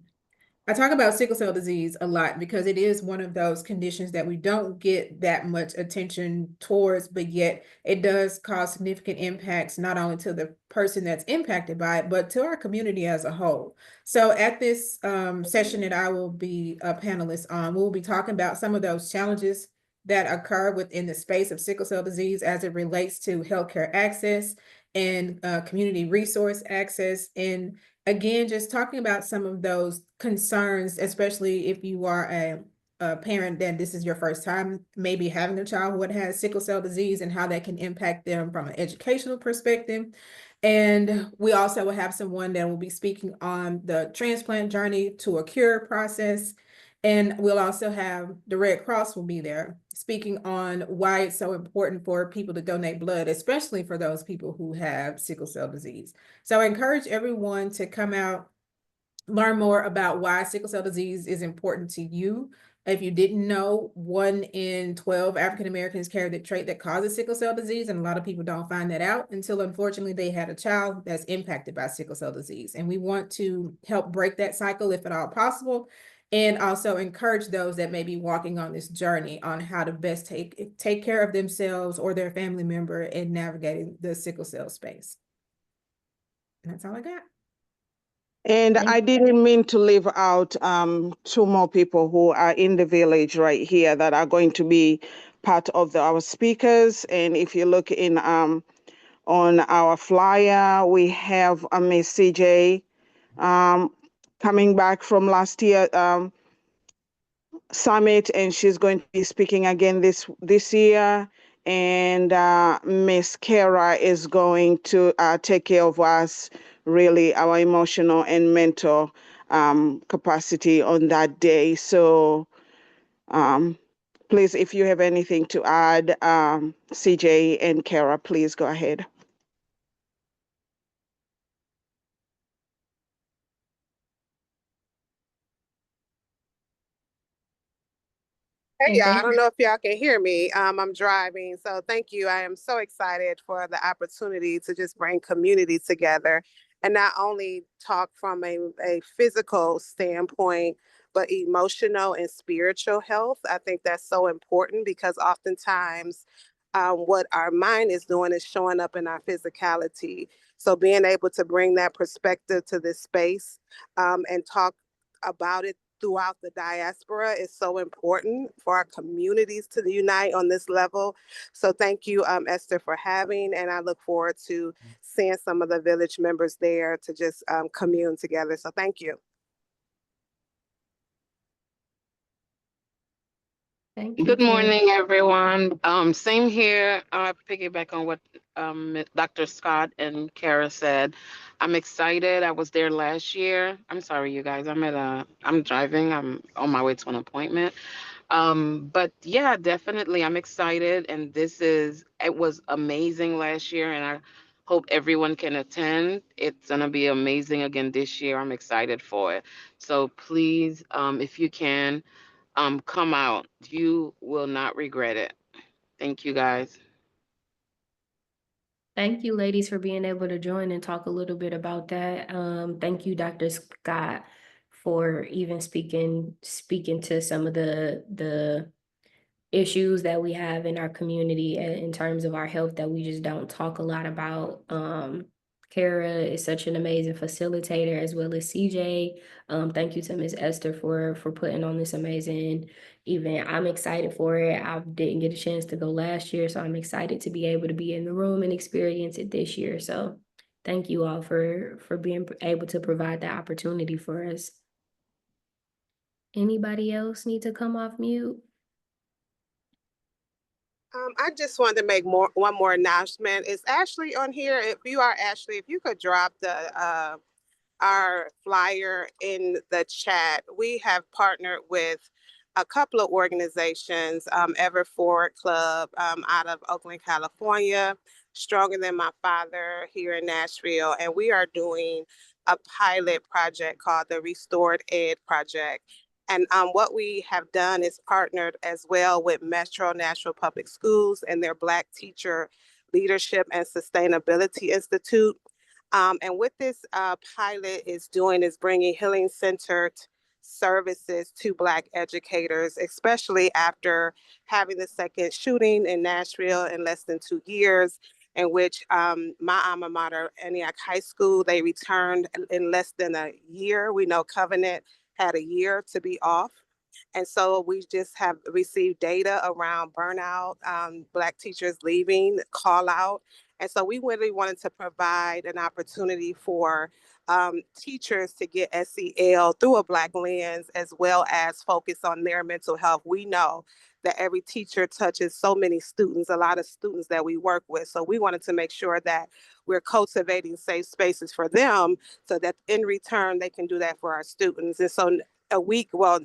I talk about sickle cell disease a lot because it is one of those conditions that we don't get that much attention towards, but yet it does cause significant impacts, not only to the person that's impacted by it, but to our community as a whole. So at this session that I will be a panelist on, we'll be talking about some of those challenges that occur within the space of sickle cell disease as it relates to healthcare access and community resource access. And again, just talking about some of those concerns, especially if you are a parent that this is your first time maybe having a child who has sickle cell disease and how that can impact them from an educational perspective. And we also will have someone that will be speaking on the transplant journey to a cure process. And we'll also have the Red Cross will be there speaking on why it's so important for people to donate blood, especially for those people who have sickle cell disease. So I encourage everyone to come out, learn more about why sickle cell disease is important to you. If you didn't know, 1 in 12 African Americans carry the trait that causes sickle cell disease, and a lot of people don't find that out until unfortunately they had a child that's impacted by sickle cell disease. And we want to help break that cycle if at all possible, and also encourage those that may be walking on this journey on how to best take care of themselves or their family member in navigating the sickle cell space. And that's all I got. And I didn't mean to leave out 2 more people who are in the village right here that are going to be part of our speakers. And if you look in on our flyer, we have Miss CJ coming back from last year summit, and she's going to be speaking again this year. And Miss Kara is going to take care of us, really, our emotional and mental capacity on that day. So please, if you have anything to add, CJ and Kara, please go ahead. Hey, y'all. I don't know if y'all can hear me. I'm driving, so thank you. I am so excited for the opportunity to just bring community together and not only talk from a physical standpoint, but emotional and spiritual health. I think that's so important because oftentimes what our mind is doing is showing up in our physicality. So being able to bring that perspective to this space and talk about it throughout the diaspora is so important for our communities to unite on this level. So thank you, Esther, for having, and I look forward to seeing some of the village members there to just commune together. So thank you. Thank you. Good morning, everyone. Same here. I piggyback on what Dr. Scott and Kara said. I'm excited. I was there last year. I'm sorry, you guys. I'm driving. I'm on my way to an appointment. But yeah, definitely, I'm excited. And it was amazing last year, and I hope everyone can attend. It's gonna be amazing again this year. I'm excited for it. So please, if you can, come out. You will not regret it. Thank you, guys. Thank you, ladies, for being able to join and talk a little bit about that. Thank you, Dr. Scott, for even speaking to some of the issues that we have in our community in terms of our health that we just don't talk a lot about. Kara is such an amazing facilitator, as well as CJ. Thank you to Ms. Esther for putting on this amazing event. I'm excited for it. I didn't get a chance to go last year, so I'm excited to be able to be in the room and experience it this year. So thank you all for being able to provide that opportunity for us. Anybody else need to come off mute? I just wanted to make one more announcement. Is Ashley on here? If you are Ashley, if you could drop our flyer in the chat. We have partnered with a couple of organizations, Ever Forward Club out of Oakland, California, Stronger Than My Father here in Nashville, and we are doing a pilot project called the Restored Ed Project. And what we have done is partnered as well with Metro Nashville Public Schools and their Black Teacher Leadership and Sustainability Institute. And what this pilot is doing is bringing healing-centered services to Black educators, especially after having the second shooting in Nashville in less than 2 years, in which my alma mater, Antioch High School, they returned in less than a year. We know Covenant had a year to be off. And so we just have received data around burnout, Black teachers leaving, call out. And so we really wanted to provide an opportunity for teachers to get SEL through a Black lens, as well as focus on their mental health. We know that every teacher touches so many students, a lot of students that we work with. So we wanted to make sure that we're cultivating safe spaces for them so that in return, they can do that for our students. And so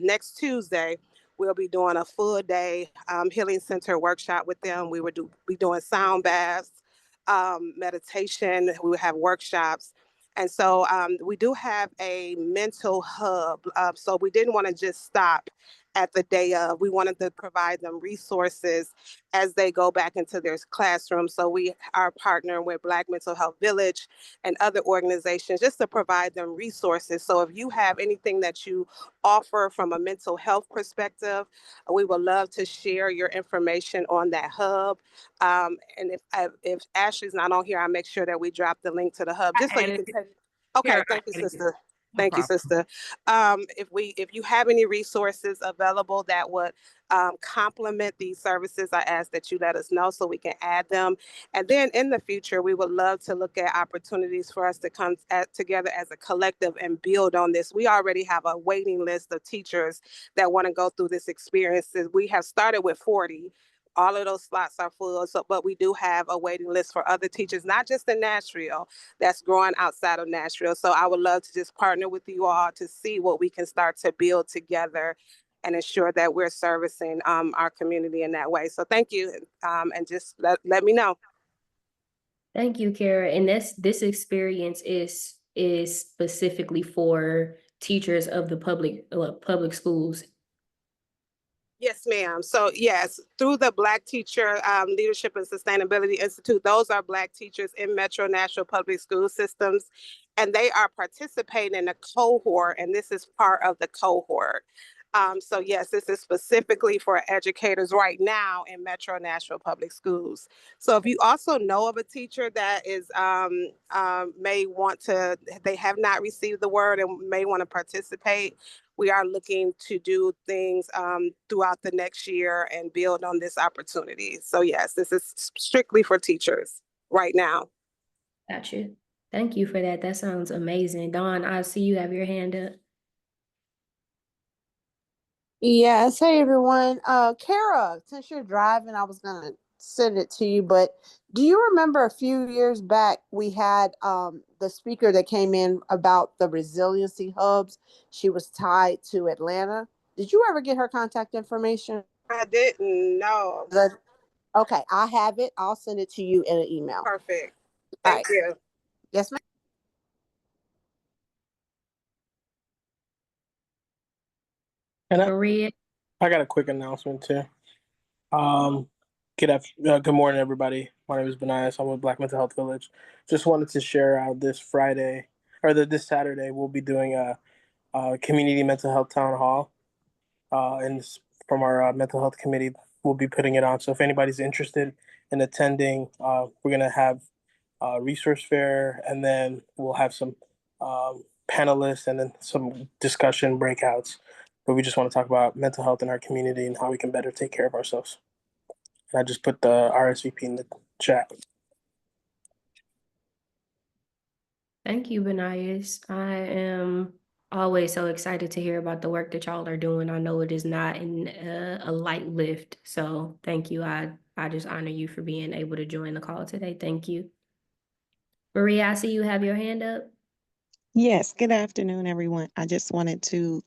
next Tuesday, we'll be doing a full day healing center workshop with them. We will be doing sound baths, meditation. We will have workshops. And so we do have a mental hub. So we didn't want to just stop at the day of. We wanted to provide them resources as they go back into their classroom. So we are partnering with Black Mental Health Village and other organizations just to provide them resources. So if you have anything that you offer from a mental health perspective, we would love to share your information on that hub. And if Ashley's not on here, I'll make sure that we drop the link to the hub just so you can take. Okay, thank you, sister. Thank you, sister. If you have any resources available that would complement these services, I ask that you let us know so we can add them. And then in the future, we would love to look at opportunities for us to come together as a collective and build on this. We already have a waiting list of teachers that want to go through this experience. We have started with 40. All of those slots are full, but we do have a waiting list for other teachers, not just in Nashville, that's growing outside of Nashville. So I would love to just partner with you all to see what we can start to build together and ensure that we're servicing our community in that way. So thank you, and just let me know. Thank you, Kara. And this experience is specifically for teachers of the public schools. Yes, ma'am. So yes, through the Black Teacher Leadership and Sustainability Institute, those are Black teachers in Metro Nashville public school systems, and they are participating in a cohort, and this is part of the cohort. So yes, this is specifically for educators right now in Metro Nashville public schools. So if you also know of a teacher that is they have not received the word and may want to participate, we are looking to do things throughout the next year and build on this opportunity. So yes, this is strictly for teachers right now. Gotcha. Thank you for that. That sounds amazing. Dawn, I see you have your hand up. Yes, hey everyone. Kara, since you're driving, I was gonna send it to you, but do you remember a few years back we had the speaker that came in about the resiliency hubs? She was tied to Atlanta. Did you ever get her contact information? I didn't know. Okay, I have it. I'll send it to you in an email. Perfect. Thank you. Yes, ma'am. And Maria. I got a quick announcement too. Good morning, everybody. My name is Benias. I'm with Black Mental Health Village. Just wanted to share this Friday or this Saturday we'll be doing a community mental health town hall, and from our mental health committee we'll be putting it on. So if anybody's interested in attending, we're gonna have a resource fair, and then we'll have some panelists and then some discussion breakouts. But we just want to talk about mental health in our community and how we can better take care of ourselves. And I just put the RSVP in the chat. Thank you, Benias. I am always so excited to hear about the work that y'all are doing. I know it is not a light lift. So thank you. I just honor you for being able to join the call today. Thank you. Maria, I see you have your hand up. Yes, good afternoon, everyone. I just wanted to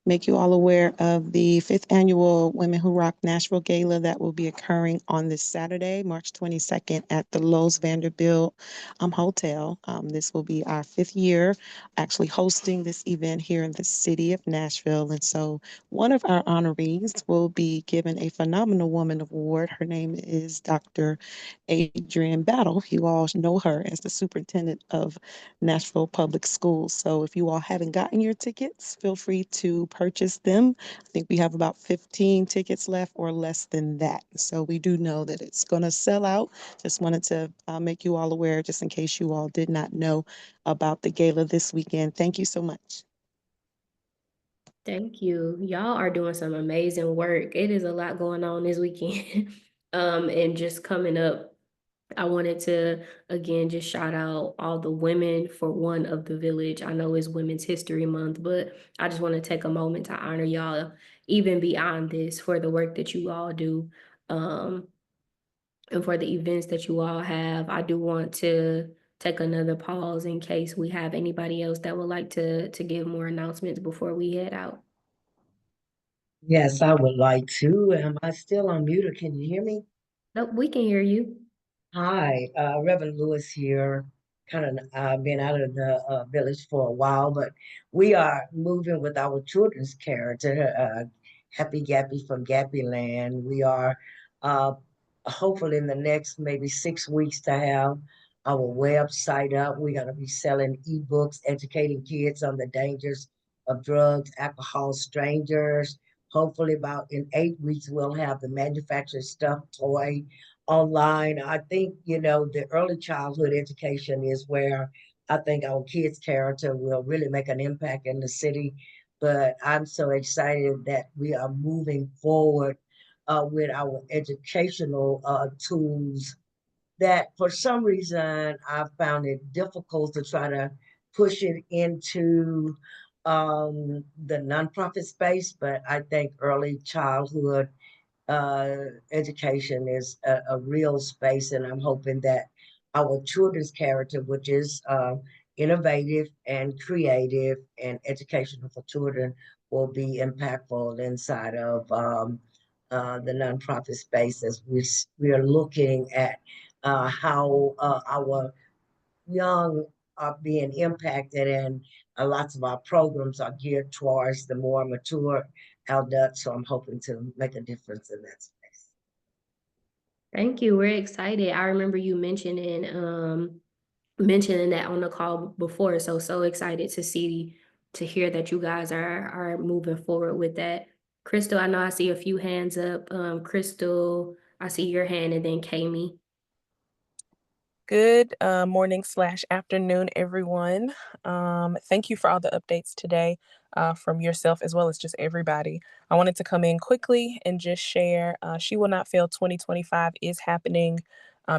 make you all aware of the 5th annual Women Who Rock Nashville Gala that will be occurring on this Saturday, March 22nd at the Lowe's Vanderbilt Hotel. This will be our 5th year actually hosting this event here in the city of Nashville. And so one of our honorees will be given a Phenomenal Woman Award. Her name is Dr. Adrienne Battle. You all know her as the superintendent of Nashville Public Schools. So if you all haven't gotten your tickets, feel free to purchase them. I think we have about 15 tickets left or less than that. So we do know that it's going to sell out. Just wanted to make you all aware, just in case you all did not know about the gala this weekend. Thank you so much. Thank you. Y'all are doing some amazing work. It is a lot going on this weekend. And just coming up, I wanted to again just shout out all the women for one of the village. I know it's Women's History Month, but I just want to take a moment to honor y'all, even beyond this, for the work that you all do. Um, and for the events that you all have. I do want to take another pause in case we have anybody else that would like to give more announcements before we head out. Yes, I would like to. Am I still on mute or can you hear me? Nope, we can hear you. Hi, Reverend Lewis here. Kind of been out of the village for a while, but we are moving with our children's character, Happy Gappy for Gappy Land. We are uh, hopefully in the next maybe 6 weeks to have our website up. We're going to be selling ebooks, educating kids on the dangers of drugs, alcohol, strangers. Hopefully, about in 8 weeks, we'll have the manufactured stuffed toy online. I think, the early childhood education is where I think our kids' character will really make an impact in the city. But I'm so excited that we are moving forward with our educational tools that for some reason I found it difficult to try to push it into the nonprofit space. But I think early childhood uh, education is a real space, and I'm hoping that our children's character, which is innovative and creative and educational for children, will be impactful inside of the nonprofit space as we are looking at how our young are being impacted, and lots of our programs are geared towards the more mature adults. So I'm hoping to make a difference in that space. Thank you. We're excited. I remember you mentioning that on the call before. So excited to hear that you guys are moving forward with that. Crystal, I know I see a few hands up. Crystal, I see your hand, and then Kami. Good morning / afternoon, everyone. Thank you for all the updates today from yourself as well as just everybody. I wanted to come in quickly and just share She Will Not Fail 2025 is happening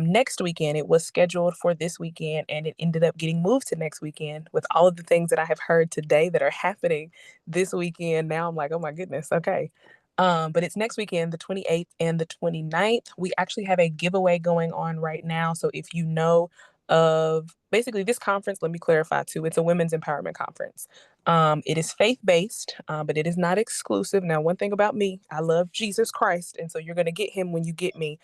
next weekend. It was scheduled for this weekend and it ended up getting moved to next weekend with all of the things that I have heard today that are happening this weekend. Now I'm like, oh my goodness, okay. But it's next weekend, the 28th and the 29th. We actually have a giveaway going on right now. So if you know of basically this conference, let me clarify too, it's a women's empowerment conference. It is faith-based, but it is not exclusive. Now, one thing about me, I love Jesus Christ. And so you're going to get him when you get me.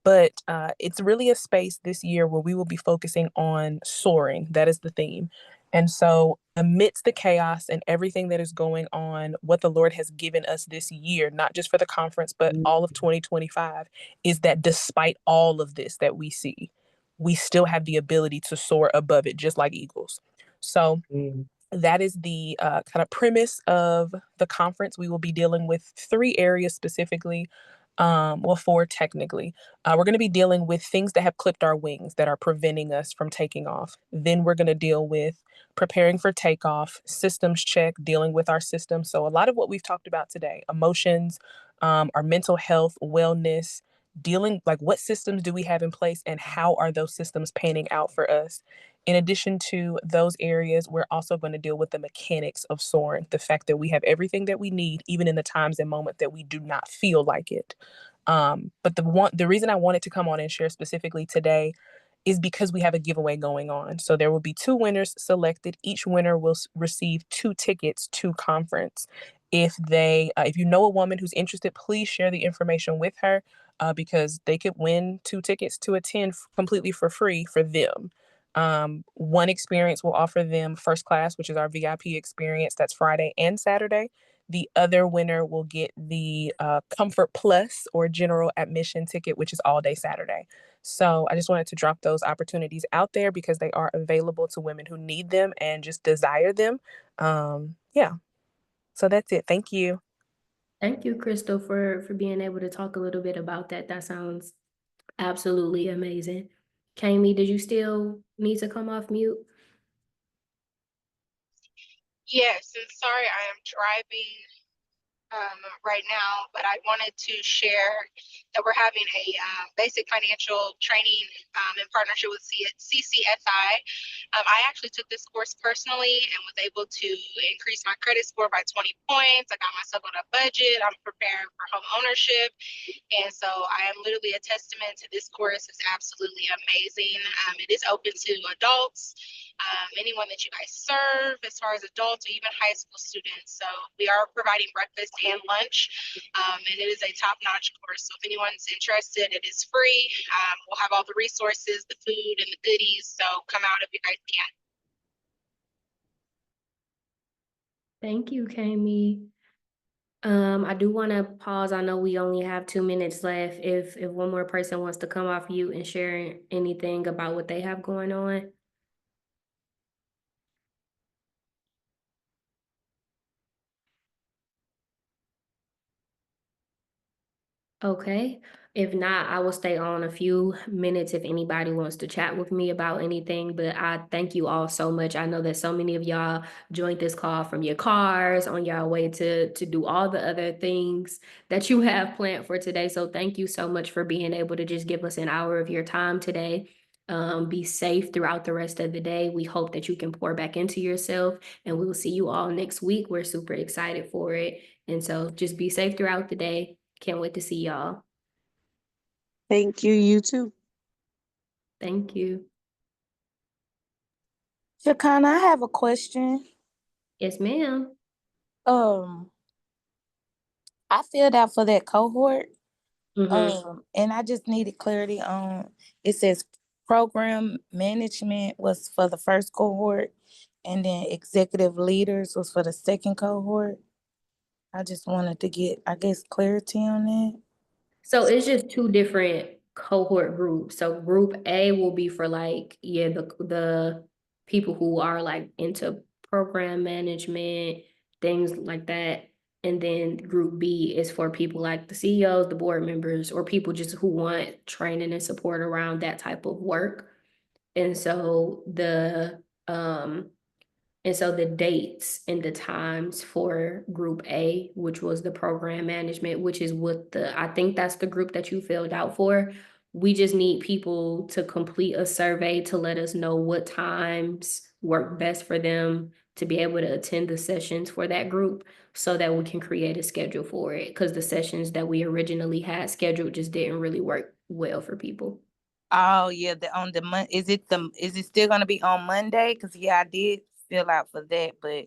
But it's really a space this year where we will be focusing on soaring. That is the theme. And so, amidst the chaos and everything that is going on, what the Lord has given us this year, not just for the conference, but all of 2025, is that despite all of this that we see, we still have the ability to soar above it, just like eagles. So, that is the kind of premise of the conference. We will be dealing with 3 areas specifically. Well, 4 technically. We're going to be dealing with things that have clipped our wings that are preventing us from taking off. Then we're going to deal with preparing for takeoff, systems check, dealing with our system. So a lot of what we've talked about today, emotions, our mental health, wellness, dealing like what systems do we have in place and how are those systems panning out for us? In addition to those areas, we're also going to deal with the mechanics of soaring, the fact that we have everything that we need, even in the times and moments that we do not feel like it. But the reason I wanted to come on and share specifically today is because we have a giveaway going on. So there will be 2 winners selected. Each winner will receive 2 tickets to conference. If you know a woman who's interested, please share the information with her because they could win 2 tickets to attend completely for free for them. One experience will offer them first class, which is our VIP experience. That's Friday and Saturday. The other winner will get the Comfort Plus or general admission ticket, which is all day Saturday. So I just wanted to drop those opportunities out there because they are available to women who need them and just desire them. Yeah. So that's it. Thank you. Thank you, Crystal, for being able to talk a little bit about that. That sounds absolutely amazing. Kami, did you still need to come off mute? Yes, and sorry, I am driving right now, but I wanted to share that we're having a basic financial training in partnership with CCSI. I actually took this course personally and was able to increase my credit score by 20 points. I got myself on a budget. I'm preparing for home ownership. And so I am literally a testament to this course. It's absolutely amazing. It is open to adults, anyone that you guys serve, as far as adults or even high school students. So we are providing breakfast and lunch, and it is a top-notch course. So if anyone's interested, it is free. We'll have all the resources, the food, and the goodies. So come out if you guys can. Thank you, Kami. I do want to pause. I know we only have 2 minutes left. If one more person wants to come off mute and share anything about what they have going on. Okay. If not, I will stay on a few minutes if anybody wants to chat with me about anything. But I thank you all so much. I know that so many of y'all joined this call from your cars on your way to do all the other things that you have planned for today. So thank you so much for being able to just give us an hour of your time today. Be safe throughout the rest of the day. We hope that you can pour back into yourself, and we will see you all next week. We're super excited for it. And so just be safe throughout the day. Can't wait to see y'all. Thank you, you too. Thank you. Shakana, I have a question. Yes, ma'am. I filled out for that cohort, Mm-hmm. and I just needed clarity on, it says program management was for the first cohort, and then executive leaders was for the second cohort. I just wanted to get, I guess, clarity on that. So it's just two different cohort groups. So group A will be for like, yeah, the people who are like into program management, things like that. And then group B is for people like the CEOs, the board members, or people just who want training and support around that type of work. And so the dates and the times for group A, which was the program management, which is what I think that's the group that you filled out for. We just need people to complete a survey to let us know what times work best for them to be able to attend the sessions for that group so that we can create a schedule for it. Because the sessions that we originally had scheduled just didn't really work well for people. Oh yeah, on the month, is it still gonna be on Monday? Because yeah, I did fill out for that, but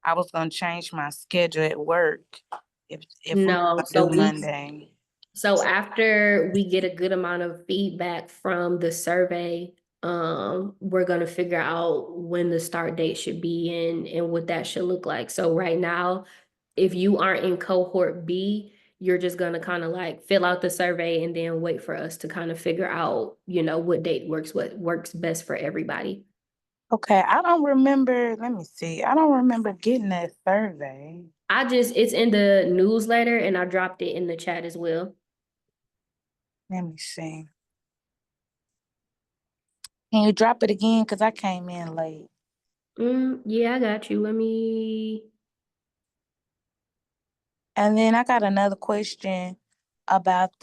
I was gonna change my schedule at work if we No, do Monday. So after we get a good amount of feedback from the survey, we're gonna figure out when the start date should be and what that should look like. So right now, if you aren't in cohort B, you're just gonna kind of like fill out the survey and then wait for us to kind of figure out, what date what works best for everybody. Okay, I don't remember. Let me see. I don't remember getting that survey. It's in the newsletter and I dropped it in the chat as well. Let me see. Can you drop it again? Because I came in late. Yeah, I got you. Let me. And then I got another question about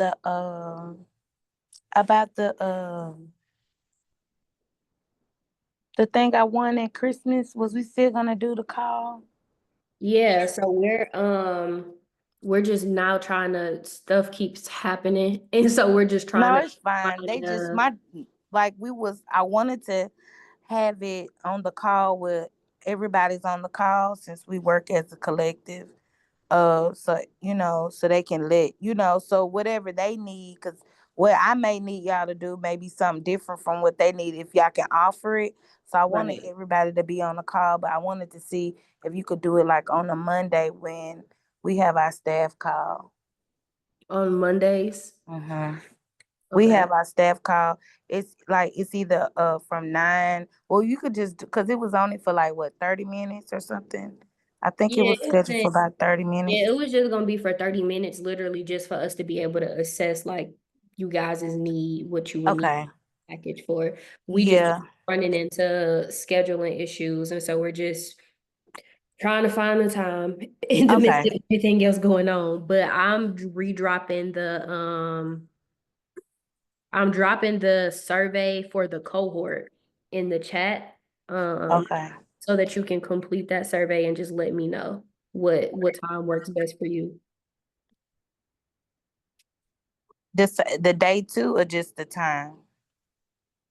about the thing I won at Christmas. Was we still gonna do the call? Yeah, so we're just now trying to stuff keeps happening. And so we're just trying No, to it's fine. They find just I wanted to have it on the call with everybody's on the call since we work as a collective. So they can so whatever they need, because what I may need y'all to do may be something different from what they need if y'all can offer it. So I wanted everybody to be on the call, but I wanted to see if you could do it like on a Monday when we have our staff call. on Mondays. We Okay. have our staff call. It's either from 9. Well, you could just, because it was only for like what, 30 minutes or something. I think it was scheduled for about 30 minutes. Yeah, it was just gonna be for 30 minutes, literally just for us to be able to assess like you guys' need, what you would need package for. We just running into scheduling issues, and so we're just Trying to find the time in the midst Okay. of everything else going on, but I'm redropping I'm dropping the survey for the cohort in the chat, Okay. so that you can complete that survey and just let me know what time works best for you. The day too, or just the time?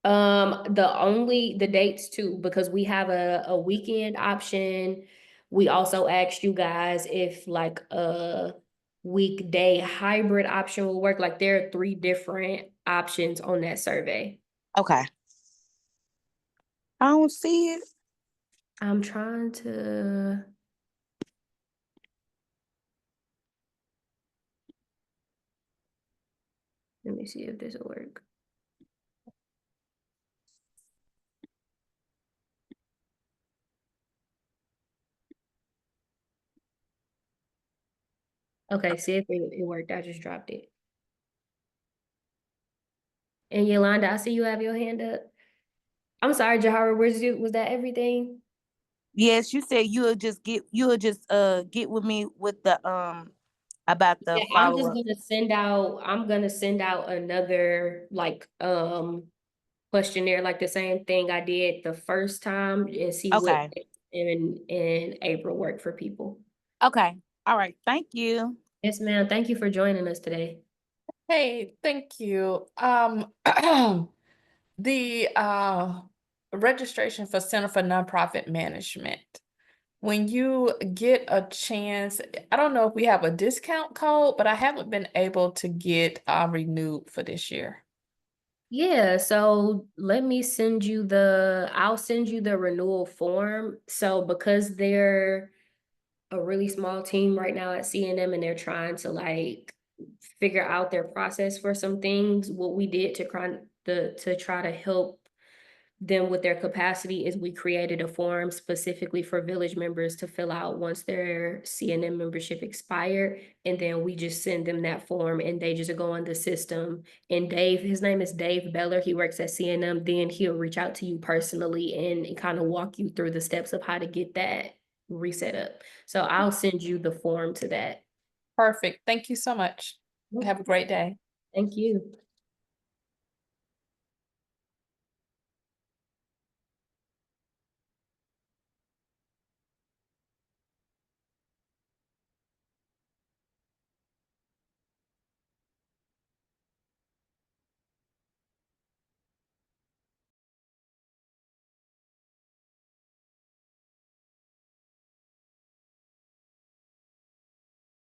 The dates too, because we have a weekend option. We also asked you guys if like a weekday hybrid option will work. Like there are 3 different options on that survey. Okay. I don't see it. I'm trying to. Let me see if this will work. Okay, see if it worked. I just dropped it. And Yolanda, I see you have your hand up. I'm sorry, Jahara, was that everything? Yes, you said you'll just get with me with the about the Yeah, follow-up. I'm gonna send out another like questionnaire, like the same thing I did the first time, and see what Okay. in April work for people. Okay. All right. Thank you. Yes, ma'am. Thank you for joining us today. Hey, thank you. The registration for Center for Nonprofit Management. When you get a chance, I don't know if we have a discount code, but I haven't been able to get renewed for this year. Yeah, so let me send you I'll send you the renewal form. So because they're a really small team right now at CNM and they're trying to like figure out their process for some things, what we did to try to help them with their capacity is we created a form specifically for village members to fill out once their CNM membership expired. And then we just send them that form and they just go on the system. And his name is Dave Beller. He works at CNM. Then he'll reach out to you personally and kind of walk you through the steps of how to get that reset up. So I'll send you the form to that. Perfect. Thank you so much. Have a great day. Thank you.